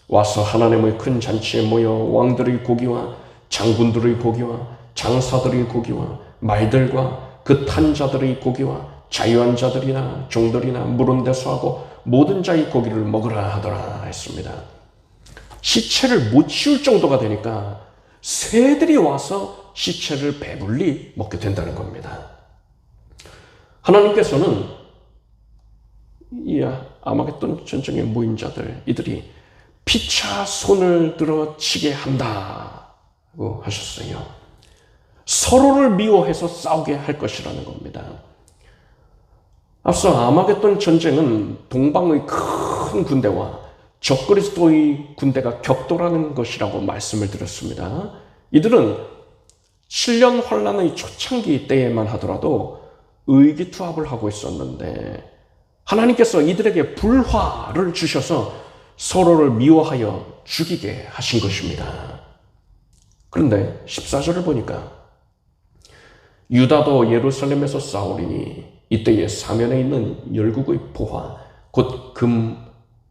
와서 하나님의 큰 잔치에 모여 왕들의 고기와 장군들의 고기와 장사들의 고기와 말들과 그 탄 자들의 고기와 자유한 자들이나 종들이나 물은 데서하고 모든 자의 고기를 먹으라 하더라 했습니다. 시체를 못 치울 정도가 되니까 새들이 와서 시체를 배불리 먹게 된다는 겁니다. 하나님께서는 이 아마겟돈 전쟁에 모인 자들, 이들이 피차 손을 들어 치게 한다고 하셨어요. 서로를 미워해서 싸우게 할 것이라는 겁니다. 앞서 아마겟돈 전쟁은 동방의 큰 군대와 적그리스도의 군대가 격돌하는 것이라고 말씀을 드렸습니다. 이들은 7년 환란의 초창기 때에만 하더라도 의기투합을 하고 있었는데 하나님께서 이들에게 불화를 주셔서 서로를 미워하여 죽이게 하신 것입니다. 그런데 14절을 보니까 유다도 예루살렘에서 싸우리니 이때에 사면에 있는 열국의 보화 곧 금,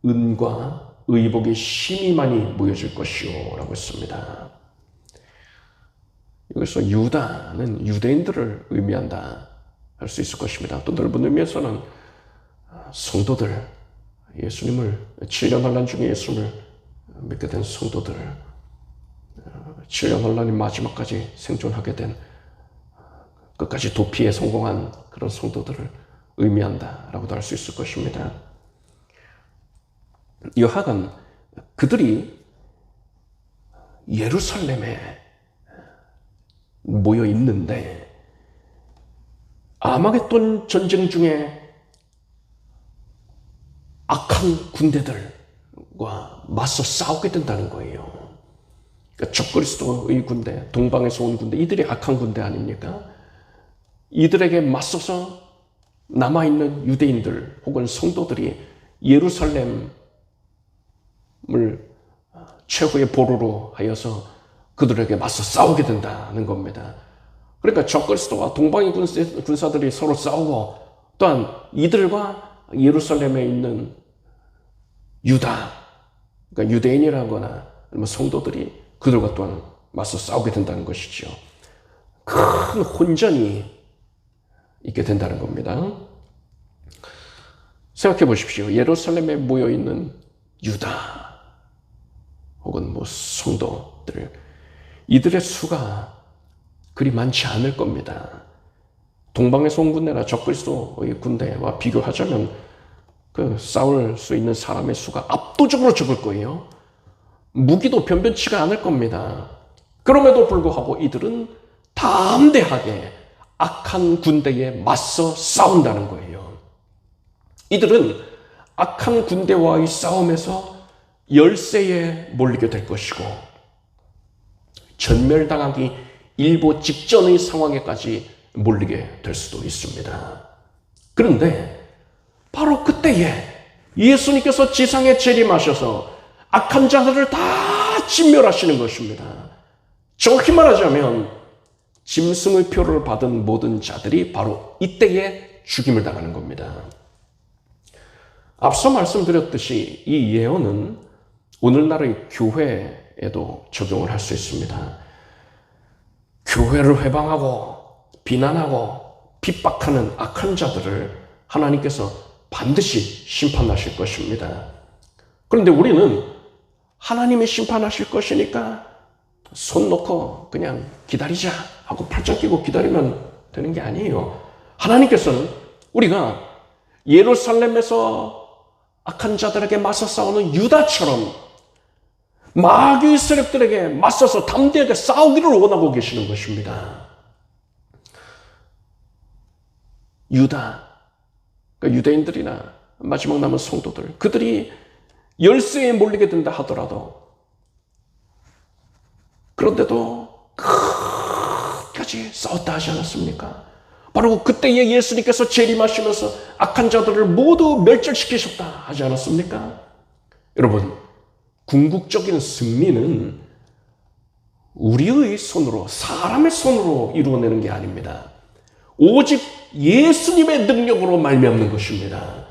은과 의복이 심히 많이 모여질 것이요 라고 했습니다. 여기서 유다는 유대인들을 의미한다 할 수 있을 것입니다. 또 넓은 의미에서는 성도들, 예수님을 7년 환란 중에 예수님을 믿게 된 성도들, 7년 환란의 마지막까지 생존하게 된 끝까지 도피에 성공한 그런 성도들을 의미한다라고도 할 수 있을 것입니다. 여하간 그들이 예루살렘에 모여 있는데 아마겟돈 전쟁 중에 악한 군대들과 맞서 싸우게 된다는 거예요. 그러니까 적그리스도의 군대, 동방에서 온 군대, 이들이 악한 군대 아닙니까? 이들에게 맞서서 남아있는 유대인들 혹은 성도들이 예루살렘을 최후의 보루로 하여서 그들에게 맞서 싸우게 된다는 겁니다. 그러니까 적그리스도와 동방의 군사들이 서로 싸우고 또한 이들과 예루살렘에 있는 유다, 그러니까 유대인이라거나 성도들이 그들과 또한 맞서 싸우게 된다는 것이죠. 큰 혼전이 있게 된다는 겁니다. 생각해 보십시오. 예루살렘에 모여있는 유다 혹은 성도들, 이들의 수가 그리 많지 않을 겁니다. 동방에서 온 군대나 적그리스도의 군대와 비교하자면 싸울 수 있는 사람의 수가 압도적으로 적을 거예요. 무기도 변변치가 않을 겁니다. 그럼에도 불구하고 이들은 담대하게 악한 군대에 맞서 싸운다는 거예요. 이들은 악한 군대와의 싸움에서 열세에 몰리게 될 것이고 전멸당하기 일보 직전의 상황에까지 몰리게 될 수도 있습니다. 그런데 바로 그때에 예수님께서 지상에 재림하셔서 악한 자들을 다 진멸하시는 것입니다. 정확히 말하자면 짐승의 표를 받은 모든 자들이 바로 이때에 죽임을 당하는 겁니다. 앞서 말씀드렸듯이 이 예언은 오늘날의 교회에도 적용을 할 수 있습니다. 교회를 회방하고 비난하고 핍박하는 악한 자들을 하나님께서 반드시 심판하실 것입니다. 그런데 우리는 하나님이 심판하실 것이니까 손 놓고 그냥 기다리자 하고 팔짱 끼고 기다리면 되는 게 아니에요. 하나님께서는 우리가 예루살렘에서 악한 자들에게 맞서 싸우는 유다처럼 마귀의 세력들에게 맞서서 담대하게 싸우기를 원하고 계시는 것입니다. 유다, 그러니까 유대인들이나 마지막 남은 성도들, 그들이 열세에 몰리게 된다 하더라도 그런데도 끝까지 싸웠다 하지 않았습니까? 바로 그때에 예수님께서 재림하시면서 악한 자들을 모두 멸절시키셨다 하지 않았습니까? 여러분, 궁극적인 승리는 우리의 손으로, 사람의 손으로 이루어내는 게 아닙니다. 오직 예수님의 능력으로 말미암는 것입니다.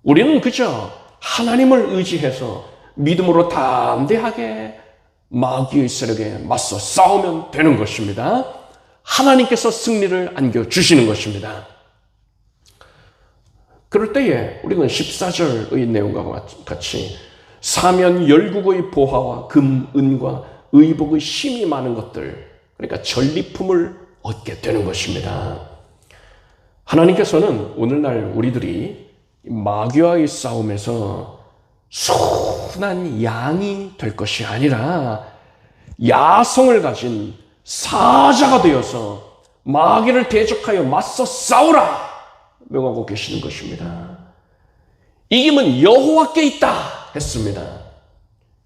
우리는 그저 하나님을 의지해서 믿음으로 담대하게 마귀의 세력에 맞서 싸우면 되는 것입니다. 하나님께서 승리를 안겨주시는 것입니다. 그럴 때에 우리는 14절의 내용과 같이 사면 열국의 보화와 금, 은과 의복의 힘이 많은 것들, 그러니까 전리품을 얻게 되는 것입니다. 하나님께서는 오늘날 우리들이 마귀와의 싸움에서 순한 양이 될 것이 아니라 야성을 가진 사자가 되어서 마귀를 대적하여 맞서 싸우라 명하고 계시는 것입니다. 이김은 여호와께 있다 했습니다.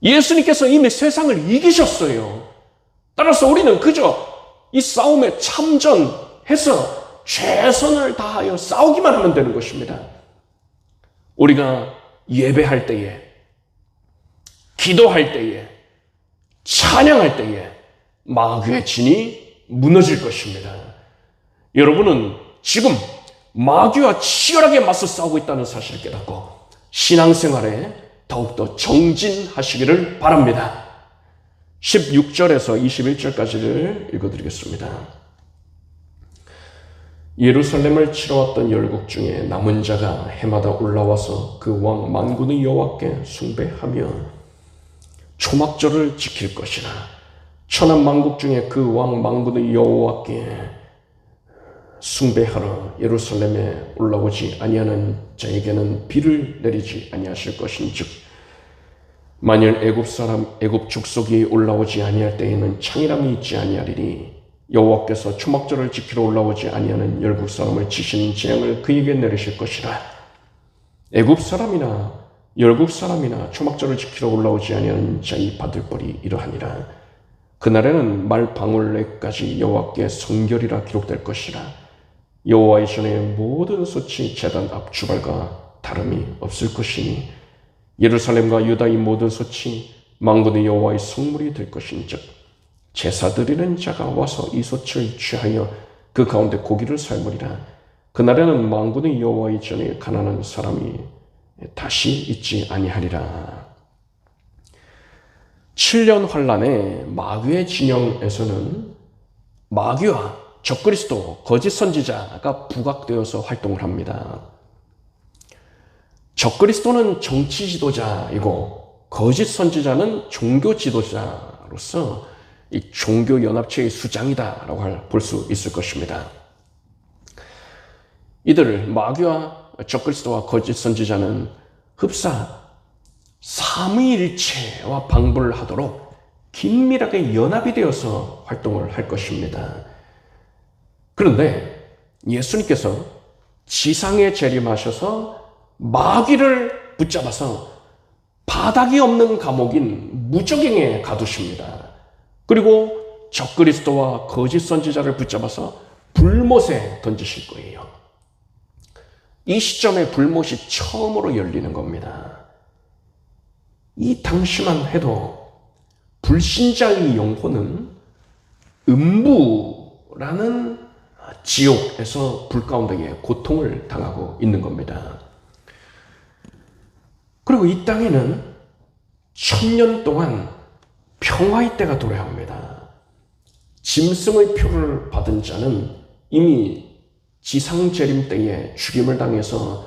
예수님께서 이미 세상을 이기셨어요. 따라서 우리는 그저 이 싸움에 참전해서 최선을 다하여 싸우기만 하면 되는 것입니다. 우리가 예배할 때에, 기도할 때에, 찬양할 때에 마귀의 진이 무너질 것입니다. 여러분은 지금 마귀와 치열하게 맞서 싸우고 있다는 사실을 깨닫고 신앙생활에 더욱더 정진하시기를 바랍니다. 16절에서 21절까지를 읽어드리겠습니다. 예루살렘을 치러왔던 열국 중에 남은 자가 해마다 올라와서 그 왕 만군의 여호와께 숭배하며 초막절을 지킬 것이라. 천한 만국 중에 그 왕 만군의 여호와께 숭배하러 예루살렘에 올라오지 아니하는 자에게는 비를 내리지 아니하실 것인즉, 만일 애굽 족속이 올라오지 아니할 때에는 창이람이 있지 아니하리니 여호와께서 초막절을 지키러 올라오지 아니하는 열국 사람을 치시는 재앙을 그에게 내리실 것이라. 애굽 사람이나 열국 사람이나 초막절을 지키러 올라오지 아니하는 자의 받을 벌이 이러하니라. 그날에는 말 방울레까지 여호와께 성결이라 기록될 것이라. 여호와의 전에 모든 솥이 제단 앞 주발과 다름이 없을 것이니 예루살렘과 유다의 모든 솥이 만군의 여호와의 성물이 될 것인즉, 제사 드리는 자가 와서 이 솥을 취하여 그 가운데 고기를 삶으리라. 그날에는 만군의 여호와의 전에 가난한 사람이 다시 있지 아니하리라. 7년 환란의 마귀의 진영에서는 마귀와 적그리스도, 거짓 선지자가 부각되어서 활동을 합니다. 적그리스도는 정치 지도자이고 거짓 선지자는 종교 지도자로서 이 종교 연합체의 수장이다라고 볼 수 있을 것입니다. 이들 마귀와 적그리스도와 거짓 선지자는 흡사 삼위일체와 방불을 하도록 긴밀하게 연합이 되어서 활동을 할 것입니다. 그런데 예수님께서 지상에 재림하셔서 마귀를 붙잡아서 바닥이 없는 감옥인 무저갱에 가두십니다. 그리고 적그리스도와 거짓 선지자를 붙잡아서 불못에 던지실 거예요. 이 시점에 불못이 처음으로 열리는 겁니다. 이 당시만 해도 불신자의 영혼은 음부라는 지옥에서 불 가운데에 고통을 당하고 있는 겁니다. 그리고 이 땅에는 1000년 동안 평화의 때가 도래야 합니다. 짐승의 표를 받은 자는 이미 지상재림 때에 죽임을 당해서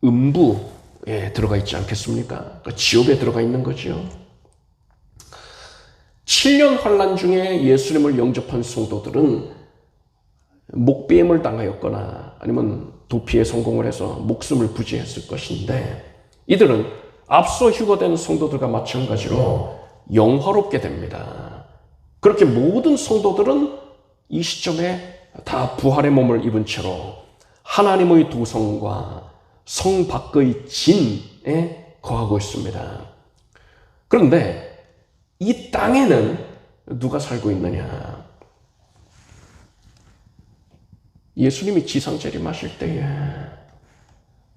음부에 들어가 있지 않겠습니까? 그러니까 지옥에 들어가 있는 거죠. 7년 환란 중에 예수님을 영접한 성도들은 목배임을 당하였거나 아니면 도피에 성공을 해서 목숨을 부지했을 것인데, 이들은 앞서 휴거된 성도들과 마찬가지로 영화롭게 됩니다. 그렇게 모든 성도들은 이 시점에 다 부활의 몸을 입은 채로 하나님의 도성과 성 밖의 진에 거하고 있습니다. 그런데 이 땅에는 누가 살고 있느냐? 예수님이 지상 재림하실 때에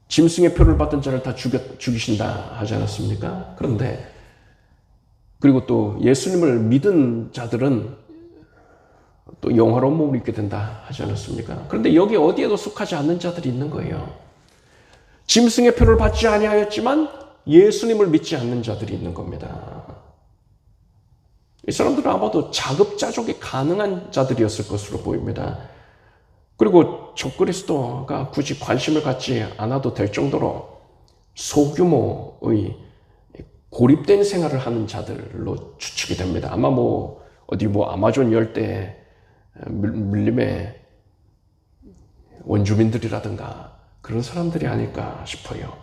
짐승의 표를 받은 자를 다 죽이신다 하지 않았습니까? 그런데 그리고 또 예수님을 믿은 자들은 또 영화로운 몸을 입게 된다 하지 않았습니까? 그런데 여기 어디에도 속하지 않는 자들이 있는 거예요. 짐승의 표를 받지 아니하였지만 예수님을 믿지 않는 자들이 있는 겁니다. 이 사람들은 아마도 자급자족이 가능한 자들이었을 것으로 보입니다. 그리고 적그리스도가 굳이 관심을 갖지 않아도 될 정도로 소규모의 고립된 생활을 하는 자들로 추측이 됩니다. 아마 어디 아마존 열대 밀림의 원주민들이라든가 그런 사람들이 아닐까 싶어요.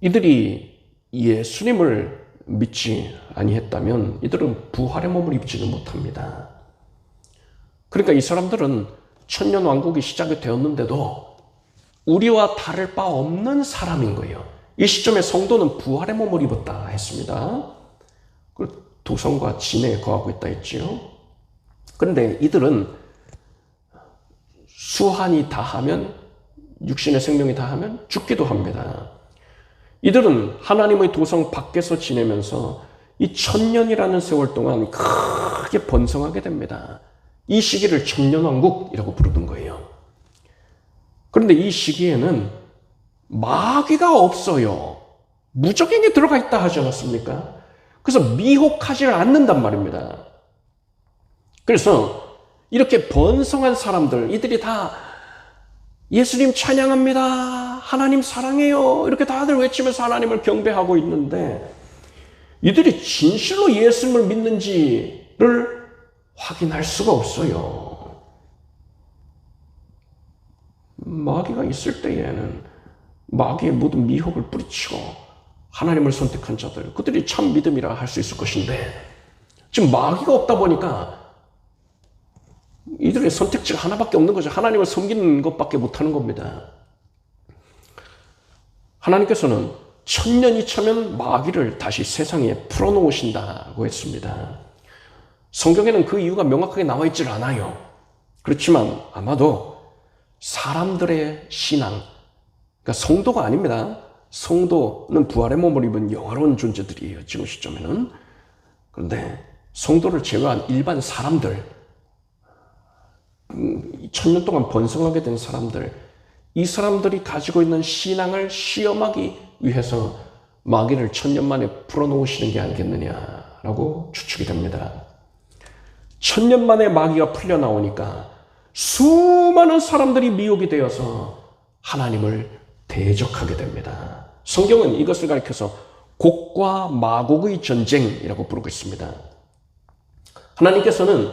이들이 예수님을 믿지 아니했다면 이들은 부활의 몸을 입지는 못합니다. 그러니까 이 사람들은 천년 왕국이 시작이 되었는데도 우리와 다를 바 없는 사람인 거예요. 이 시점에 성도는 부활의 몸을 입었다 했습니다. 도성과 진에 거하고 있다 했지요. 그런데 이들은 수한이 다하면, 육신의 생명이 다하면 죽기도 합니다. 이들은 하나님의 도성 밖에서 지내면서 이 1000년이라는 세월 동안 크게 번성하게 됩니다. 이 시기를 천년왕국이라고 부르는 거예요. 그런데 이 시기에는 마귀가 없어요. 무적행에 들어가 있다 하지 않았습니까? 그래서 미혹하지 않는단 말입니다. 그래서 이렇게 번성한 사람들, 이들이 다 예수님 찬양합니다, 하나님 사랑해요, 이렇게 다들 외치면서 하나님을 경배하고 있는데 이들이 진실로 예수님을 믿는지를 확인할 수가 없어요. 마귀가 있을 때에는 마귀의 모든 미혹을 뿌리치고 하나님을 선택한 자들, 그들이 참 믿음이라 할 수 있을 것인데 지금 마귀가 없다 보니까 이들의 선택지가 하나밖에 없는 거죠. 하나님을 섬기는 것밖에 못하는 겁니다. 하나님께서는 천년이 차면 마귀를 다시 세상에 풀어놓으신다고 했습니다. 성경에는 그 이유가 명확하게 나와 있질 않아요. 그렇지만 아마도 사람들의 신앙, 그러니까 성도가 아닙니다. 성도는 부활의 몸을 입은 영화로운 존재들이에요, 지금 시점에는. 그런데 성도를 제외한 일반 사람들, 천년 동안 번성하게 된 사람들, 이 사람들이 가지고 있는 신앙을 시험하기 위해서 마귀를 천년 만에 풀어놓으시는 게 아니겠느냐라고 추측이 됩니다. 천년 만에 마귀가 풀려나오니까 수많은 사람들이 미혹이 되어서 하나님을 대적하게 됩니다. 성경은 이것을 가리켜서 곡과 마곡의 전쟁이라고 부르고 있습니다. 하나님께서는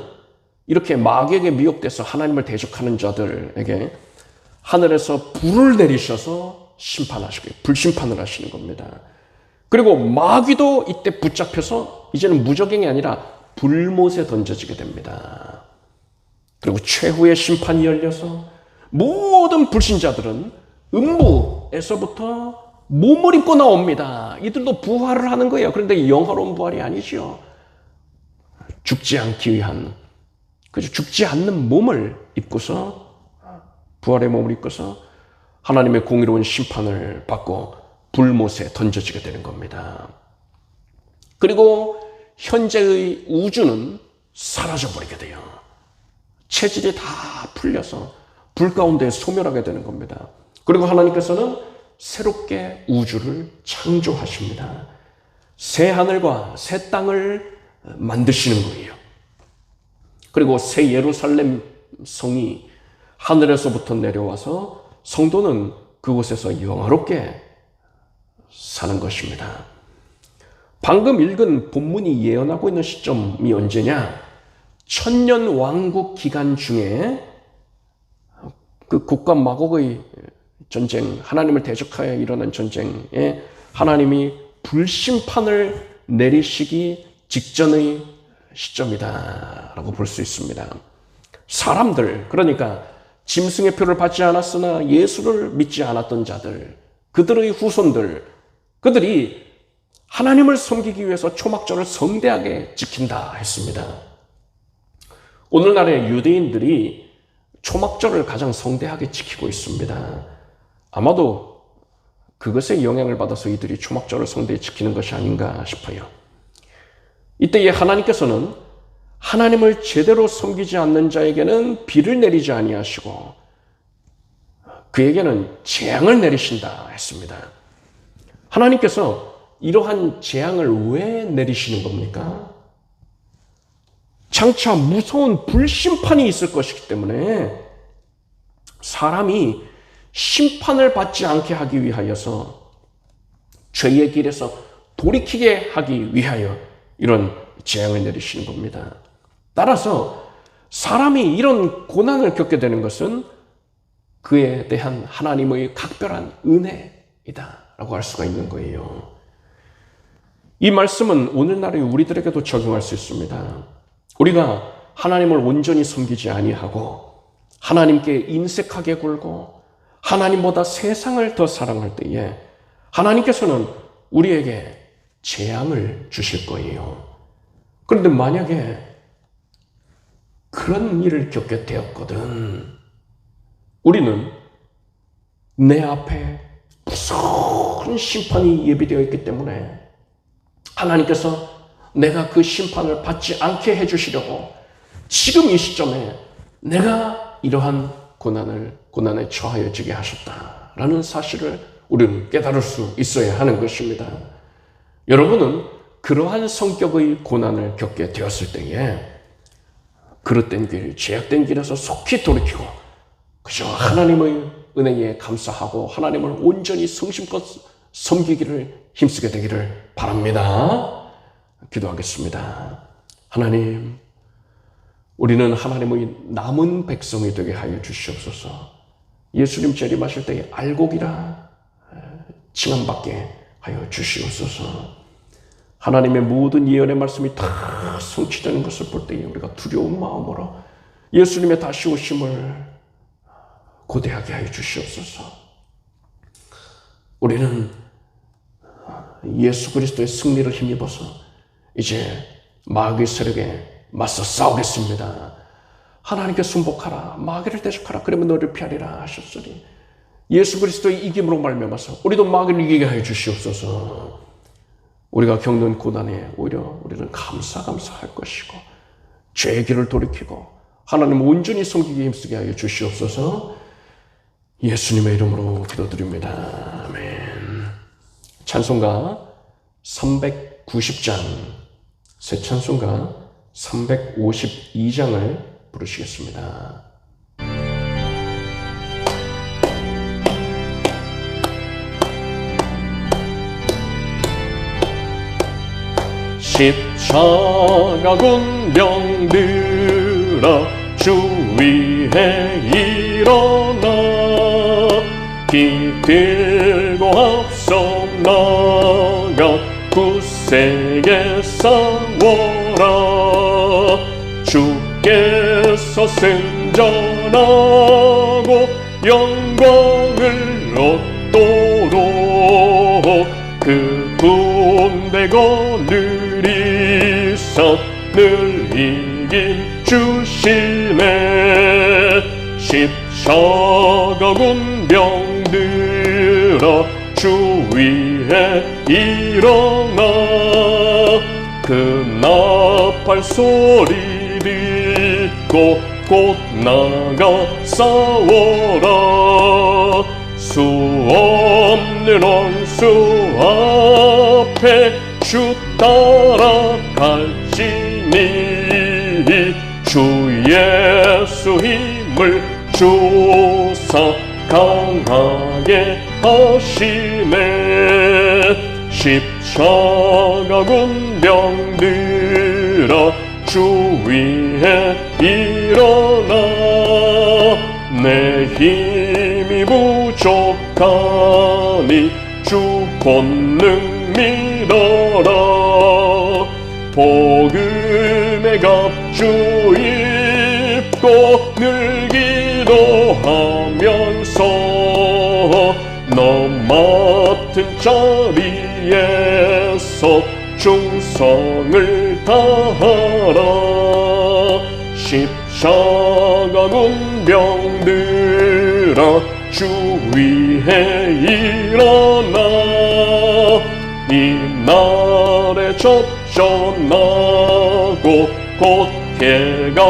이렇게 마귀에게 미혹돼서 하나님을 대적하는 자들에게 하늘에서 불을 내리셔서 심판하시고 불심판을 하시는 겁니다. 그리고 마귀도 이때 붙잡혀서 이제는 무적행이 아니라 불못에 던져지게 됩니다. 그리고 최후의 심판이 열려서 모든 불신자들은 음부에서부터 몸을 입고 나옵니다. 이들도 부활을 하는 거예요. 그런데 영화로운 부활이 아니죠. 죽지 않기 위한, 그죠? 죽지 않는 몸을 입고서, 부활의 몸을 입고서 하나님의 공의로운 심판을 받고 불못에 던져지게 되는 겁니다. 그리고 현재의 우주는 사라져버리게 돼요. 체질이 다 풀려서 불 가운데 소멸하게 되는 겁니다. 그리고 하나님께서는 새롭게 우주를 창조하십니다. 새 하늘과 새 땅을 만드시는 거예요. 그리고 새 예루살렘 성이 하늘에서부터 내려와서 성도는 그곳에서 영화롭게 사는 것입니다. 방금 읽은 본문이 예언하고 있는 시점이 언제냐? 천년 왕국 기간 중에 그 곡과 마곡의 전쟁, 하나님을 대적하여 일어난 전쟁에 하나님이 불심판을 내리시기 직전의 시점이다 라고 볼 수 있습니다. 사람들, 그러니까 짐승의 표를 받지 않았으나 예수를 믿지 않았던 자들, 그들의 후손들, 그들이 하나님을 섬기기 위해서 초막절을 성대하게 지킨다 했습니다. 오늘날의 유대인들이 초막절을 가장 성대하게 지키고 있습니다. 아마도 그것에 영향을 받아서 이들이 초막절을 성대히 지키는 것이 아닌가 싶어요. 이때에 하나님께서는 하나님을 제대로 섬기지 않는 자에게는 비를 내리지 아니하시고 그에게는 재앙을 내리신다 했습니다. 하나님께서 이러한 재앙을 왜 내리시는 겁니까? 장차 무서운 불심판이 있을 것이기 때문에 사람이 심판을 받지 않게 하기 위하여서 죄의 길에서 돌이키게 하기 위하여 이런 재앙을 내리시는 겁니다. 따라서 사람이 이런 고난을 겪게 되는 것은 그에 대한 하나님의 각별한 은혜이다 라고 할 수가 있는 거예요. 이 말씀은 오늘날의 우리들에게도 적용할 수 있습니다. 우리가 하나님을 온전히 섬기지 아니하고 하나님께 인색하게 굴고 하나님보다 세상을 더 사랑할 때에 하나님께서는 우리에게 재앙을 주실 거예요. 그런데 만약에 그런 일을 겪게 되었거든, 우리는 내 앞에 무서운 심판이 예비되어 있기 때문에 하나님께서 내가 그 심판을 받지 않게 해주시려고 지금 이 시점에 내가 이러한 고난에 처하여지게 하셨다라는 사실을 우리는 깨달을 수 있어야 하는 것입니다. 여러분은 그러한 성격의 고난을 겪게 되었을 때에 그릇된 길, 죄악된 길에서 속히 돌이키고 그저 하나님의 은혜에 감사하고 하나님을 온전히 성심껏 섬기기를 힘쓰게 되기를 바랍니다. 기도하겠습니다. 하나님, 우리는 하나님의 남은 백성이 되게 하여 주시옵소서. 예수님 재림하실 때에 알곡이라 칭함받게 하여 주시옵소서. 하나님의 모든 예언의 말씀이 다 성취되는 것을 볼 때에 우리가 두려운 마음으로 예수님의 다시 오심을 고대하게 하여 주시옵소서. 우리는 예수 그리스도의 승리를 힘입어서 이제 마귀의 세력에 맞서 싸우겠습니다. 하나님께 순복하라, 마귀를 대적하라, 그러면 너를 피하리라 하셨으니 예수 그리스도의 이김으로 말미암아서 우리도 마귀를 이기게 하여 주시옵소서. 우리가 겪는 고난에 오히려 우리는 감사할 것이고 죄의 길을 돌이키고 하나님을 온전히 섬기기에 힘쓰게 하여 주시옵소서. 예수님의 이름으로 기도드립니다. 아멘. 찬송가 390장, 새 찬송가 352장을 부르시겠습니다. 십자가 군병들아 주 위에 일어나 기들고 앞서 나가 굳세게 싸워라. 주께서 승전하고 영광을 얻도록 그 군대 거느리사 늘 이긴 주시네. 십자가 군병들아 주 위에 일어나 그 나팔 소리 듣고 곧 나가 싸워라. 수 없는 원수 앞에 주 따라갈지니 주 예수 힘을 주사 강하게 하시네. 십자가 군병들아 주 위에 일어나 내 힘이 부족하니 주 본능 믿어라. 복음의 갑주 입고 늘 기도하면서 너 맡은 자리에서 충성을 다하라. 십자가 군병들아 주 위에 일어나 이날에 접전하고 곧 해가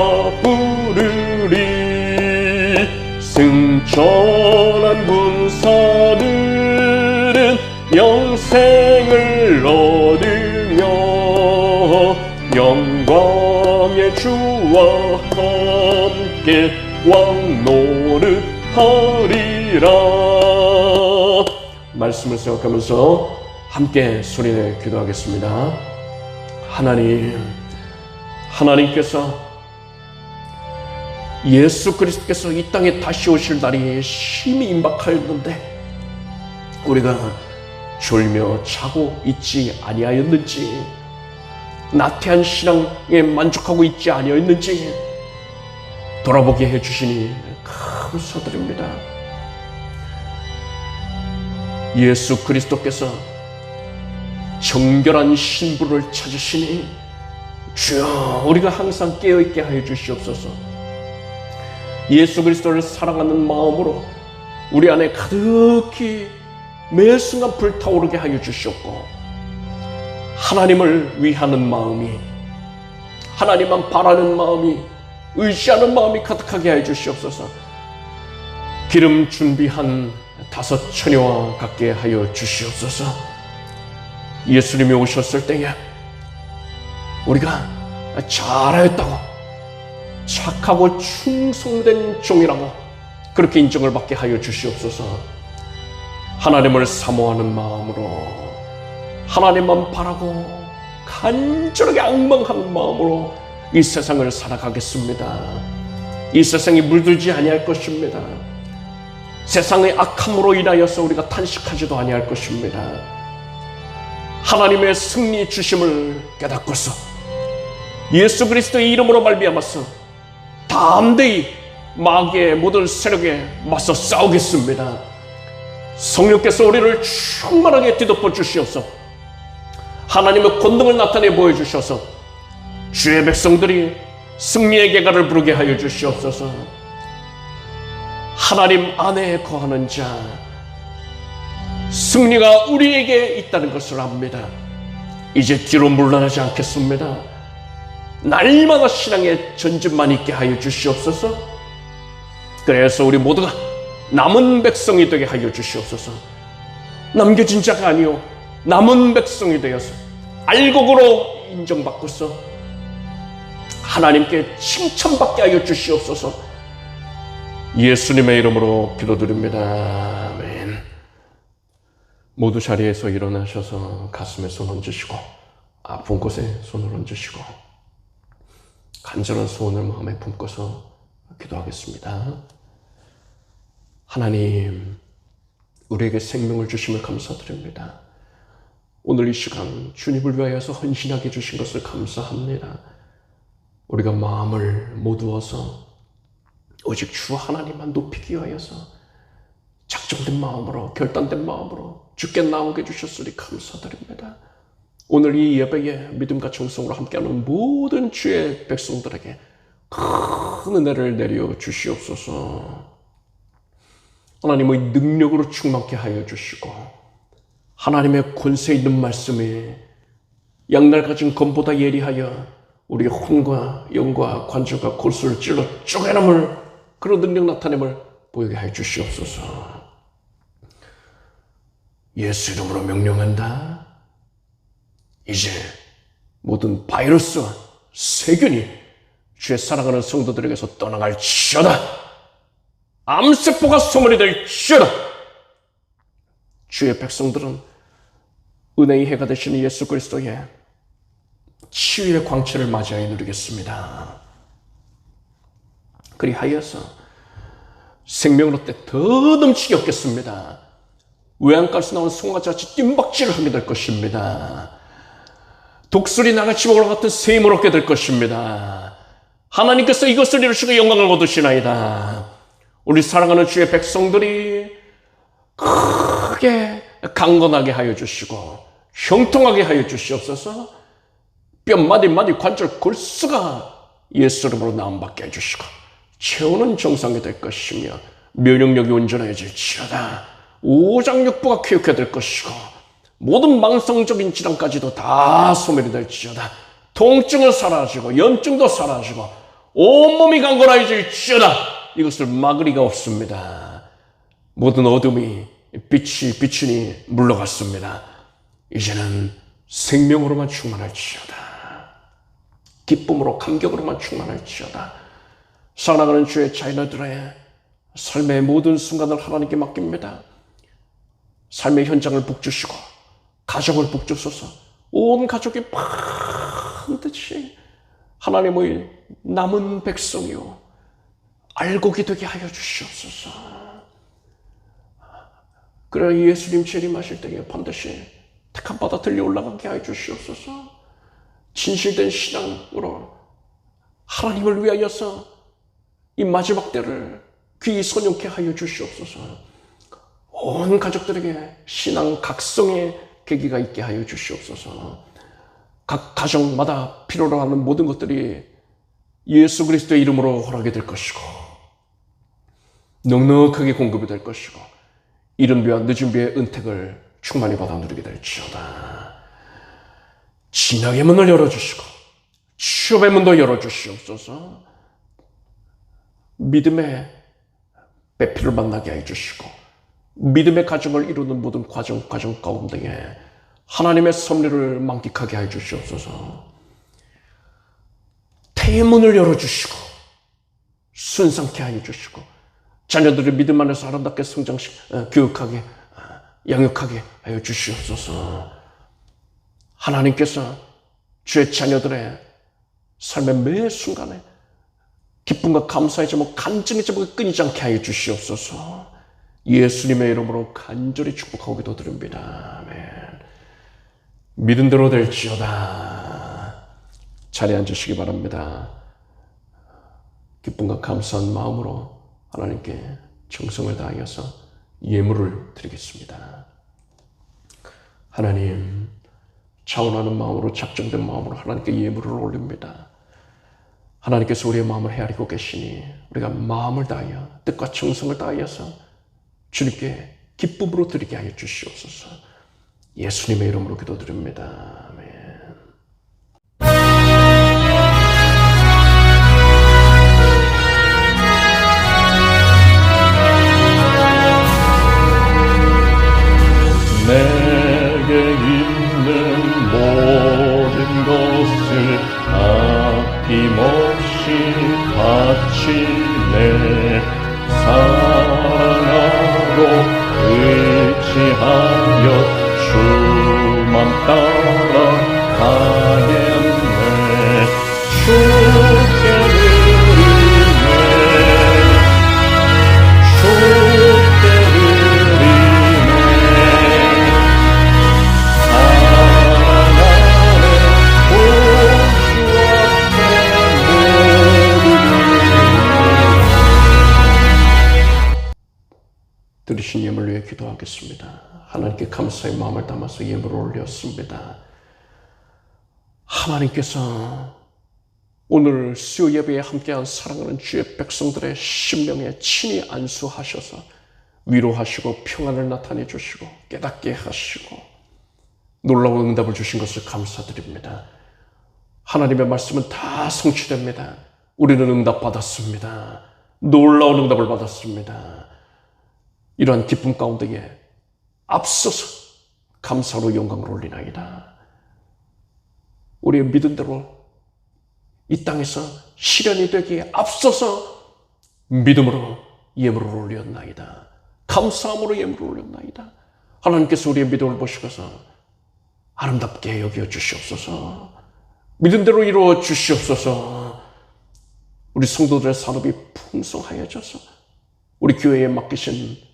부르리. 승천한 군사들은 영생을 얻으며 영광의 주와 함께 왕노릇 하리라. 말씀을 생각하면서 함께 소리내 기도하겠습니다. 하나님께서 예수 그리스도께서 이 땅에 다시 오실 날이 심히 임박하였는데 우리가 졸며 자고 있지 아니하였는지, 나태한 신앙에 만족하고 있지 아니하였는지 돌아보게 해주시니 감사드립니다. 예수 그리스도께서 정결한 신부를 찾으시니 주여 우리가 항상 깨어있게 하여 주시옵소서. 예수 그리스도를 사랑하는 마음으로 우리 안에 가득히 매 순간 불타오르게 하여 주시옵고 하나님을 위하는 마음이, 하나님만 바라는 마음이, 의지하는 마음이 가득하게 하여 주시옵소서. 기름 준비한 5 처녀와 같게 하여 주시옵소서. 예수님이 오셨을 때에 우리가 잘하였다고 착하고 충성된 종이라고 그렇게 인정을 받게 하여 주시옵소서. 하나님을 사모하는 마음으로, 하나님만 바라고 간절하게 앙망하는 마음으로 이 세상을 살아가겠습니다. 이 세상이 물들지 아니할 것입니다. 세상의 악함으로 인하여서 우리가 탄식하지도 아니할 것입니다. 하나님의 승리 주심을 깨닫고서 예수 그리스도의 이름으로 말미암아서 담대히 마귀의 모든 세력에 맞서 싸우겠습니다. 성령께서 우리를 충만하게 뒤덮어 주시옵소서. 하나님의 권능을 나타내 보여주셔서 주의 백성들이 승리의 계가를 부르게 하여 주시옵소서. 하나님 안에 거하는 자, 승리가 우리에게 있다는 것을 압니다. 이제 뒤로 물러나지 않겠습니다. 날마다 신앙의 전진만 있게 하여 주시옵소서. 그래서 우리 모두가 남은 백성이 되게 하여 주시옵소서. 남겨진 자가 아니요 남은 백성이 되어서 알곡으로 인정받고서 하나님께 칭찬받게 하여 주시옵소서. 예수님의 이름으로 기도드립니다. 아멘. 모두 자리에서 일어나셔서 가슴에 손 얹으시고 아픈 곳에 손을 얹으시고 간절한 소원을 마음에 품고서 기도하겠습니다. 하나님, 우리에게 생명을 주심을 감사드립니다. 오늘 이 시간 주님을 위하여서 헌신하게 주신 것을 감사합니다. 우리가 마음을 모두어서 오직 주 하나님만 높이기 위하여서 작정된 마음으로, 결단된 마음으로 주께 나오게 해주셨으니 감사드립니다. 오늘 이 예배에 믿음과 정성으로 함께하는 모든 주의 백성들에게 큰 은혜를 내려 주시옵소서. 하나님의 능력으로 충만케 하여 주시고 하나님의 권세 있는 말씀이 양날 가진 검보다 예리하여 우리의 혼과 영과 관절과 골수를 찔러 쪼개남을, 그런 능력 나타냄을 보이게 하여 주시옵소서. 예수 이름으로 명령한다. 이제 모든 바이러스와 세균이 주의 사랑하는 성도들에게서 떠나갈지어다. 암세포가 소멸이 될지어다. 주의 백성들은 은혜의 해가 되시는 예수 그리스도의 치유의 광채를 맞이하여 누리겠습니다. 그리하여서 생명으로 때 더 넘치게 얻겠습니다. 외양간에서 나온 송아지같이 뜀박질을 하게 될 것입니다. 독수리 나같이 먹으러 같은 셈을 얻게 될 것입니다. 하나님께서 이것을 이루시고 영광을 얻으시나이다. 우리 사랑하는 주의 백성들이 크게 강건하게 하여 주시고 형통하게 하여 주시옵소서. 뼈 마디마디 관절 골수가 예수 이름으로 나음받게 해주시고 체온은 정상이 될 것이며 면역력이 온전해질지어다. 오장육부가 쾌역해 될 것이고 모든 망성적인 질환까지도 다 소멸이 될지어다. 통증은 사라지고 염증도 사라지고 온몸이 강건해질지어다. 이것을 막을 리가 없습니다. 모든 어둠이 빛이 비추니 물러갔습니다. 이제는 생명으로만 충만할지어다. 기쁨으로 감격으로만 충만할지어다. 사랑하는 주의 자녀들의 삶의 모든 순간을 하나님께 맡깁니다. 삶의 현장을 복주시고 가정을 복주소서. 온 가족이 반드시 하나님의 남은 백성이요 알곡이 되게 하여 주시옵소서. 그래 예수님 재림하실 때에 반드시 택한 바다 들려 올라가게 하여 주시옵소서. 진실된 신앙으로 하나님을 위하여서 이 마지막 때를 귀히 선용케 하여 주시옵소서. 온 가족들에게 신앙 각성의 계기가 있게 하여 주시옵소서. 각 가정마다 필요로 하는 모든 것들이 예수 그리스도의 이름으로 허락이 될 것이고 넉넉하게 공급이 될 것이고 이른 비와 늦은 비의 은택을 충만히 받아 누리게 될지어다. 진학의 문을 열어주시고 취업의 문도 열어주시옵소서. 믿음의 배필을 만나게 해주시고 믿음의 가정을 이루는 모든 과정 가운데에 하나님의 섭리를 만끽하게 해주시옵소서. 태의 문을 열어주시고 순상케 하여 주시고 자녀들의 믿음 안에서 아름답게 교육하게 양육하게 하여 주시옵소서. 하나님께서 주의 자녀들의 삶의 매 순간에 기쁨과 감사의 제목, 간증의 제목이 끊이지 않게 하여 주시옵소서. 예수님의 이름으로 간절히 축복하고 기도드립니다. 아멘. 믿은 대로 될지어다. 자리에 앉으시기 바랍니다. 기쁨과 감사한 마음으로 하나님께 정성을 다하여서 예물을 드리겠습니다. 하나님, 차원하는 마음으로 작정된 마음으로 하나님께 예물을 올립니다. 하나님께서 우리의 마음을 헤아리고 계시니 우리가 마음을 다하여 뜻과 정성을 다하여서 주님께 기쁨으로 드리게 하여 주시옵소서. 예수님의 이름으로 기도드립니다. 아멘. 내게 있는 모든 것을 아낌없이 바칠래. 사랑하고 의지하여 주만 따라가겠네. 주께 드리네. 주께 드리네. 사랑하는 구주 앞에 드리신 예물 위해 기도하겠습니다. 하나님께 감사의 마음을 담아서 예물을 올렸습니다. 하나님께서 오늘 수요 예배에 함께한 사랑하는 주의 백성들의 심령에 친히 안수하셔서 위로하시고 평안을 나타내 주시고 깨닫게 하시고 놀라운 응답을 주신 것을 감사드립니다. 하나님의 말씀은 다 성취됩니다. 우리는 응답받았습니다. 놀라운 응답을 받았습니다. 이러한 기쁨 가운데에 앞서서 감사로 영광을 올리나이다. 우리의 믿음대로 이 땅에서 실현이 되기에 앞서서 믿음으로 예물을 올렸나이다. 감사함으로 예물을 올렸나이다. 하나님께서 우리의 믿음을 보시고서 아름답게 여겨 주시옵소서. 믿음대로 이루어 주시옵소서. 우리 성도들의 산업이 풍성하여져서 우리 교회에 맡기신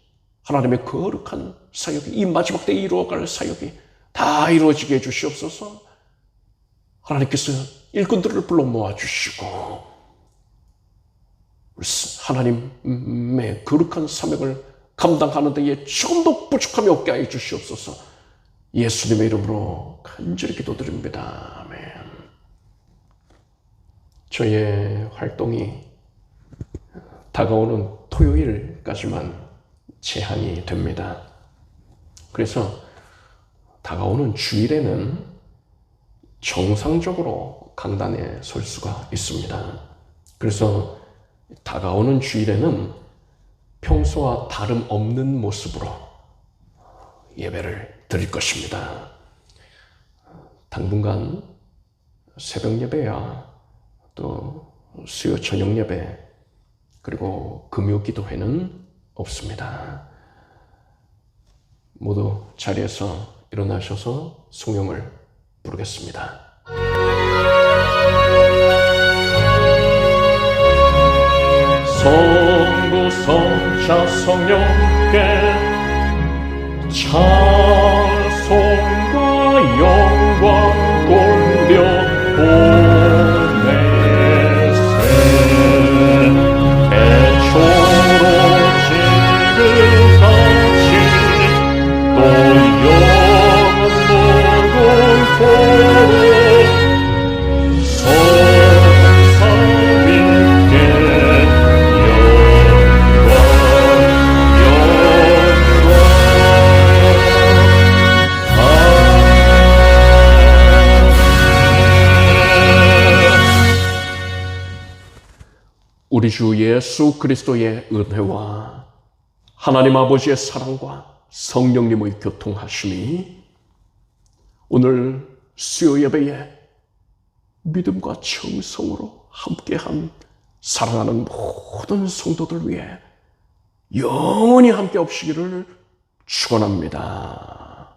하나님의 거룩한 사역이 이 마지막 때에 이루어갈 사역이 다 이루어지게 해주시옵소서. 하나님께서 일꾼들을 불러 모아주시고 하나님의 거룩한 사역을 감당하는 데에 조금도 부족함이 없게 하여 주시옵소서. 예수님의 이름으로 간절히 기도드립니다. 아멘. 저의 활동이 다가오는 토요일까지만 제한이 됩니다. 그래서 다가오는 주일에는 정상적으로 강단에 설 수가 있습니다. 그래서 다가오는 주일에는 평소와 다름없는 모습으로 예배를 드릴 것입니다. 당분간 새벽 예배야 또 수요 저녁 예배 그리고 금요 기도회는 없습니다. 모두 자리에서 일어나셔서 성령을 부르겠습니다. 성부 성자 성령께 찬송과 영광 돌려보내세. 애초로 지금까지 또 영원토록 성삼위께 우리 주 예수 그리스도의 은혜와 하나님 아버지의 사랑과 성령님의 교통하심이 오늘 수요 예배에 믿음과 정성으로 함께한 사랑하는 모든 성도들 위해 영원히 함께 없으기를 축원합니다.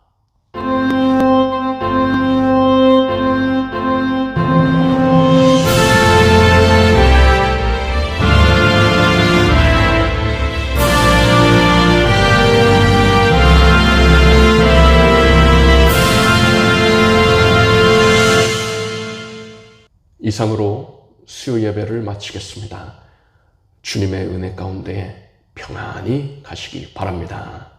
이상으로 수요 예배를 마치겠습니다. 주님의 은혜 가운데 평안히 가시기 바랍니다.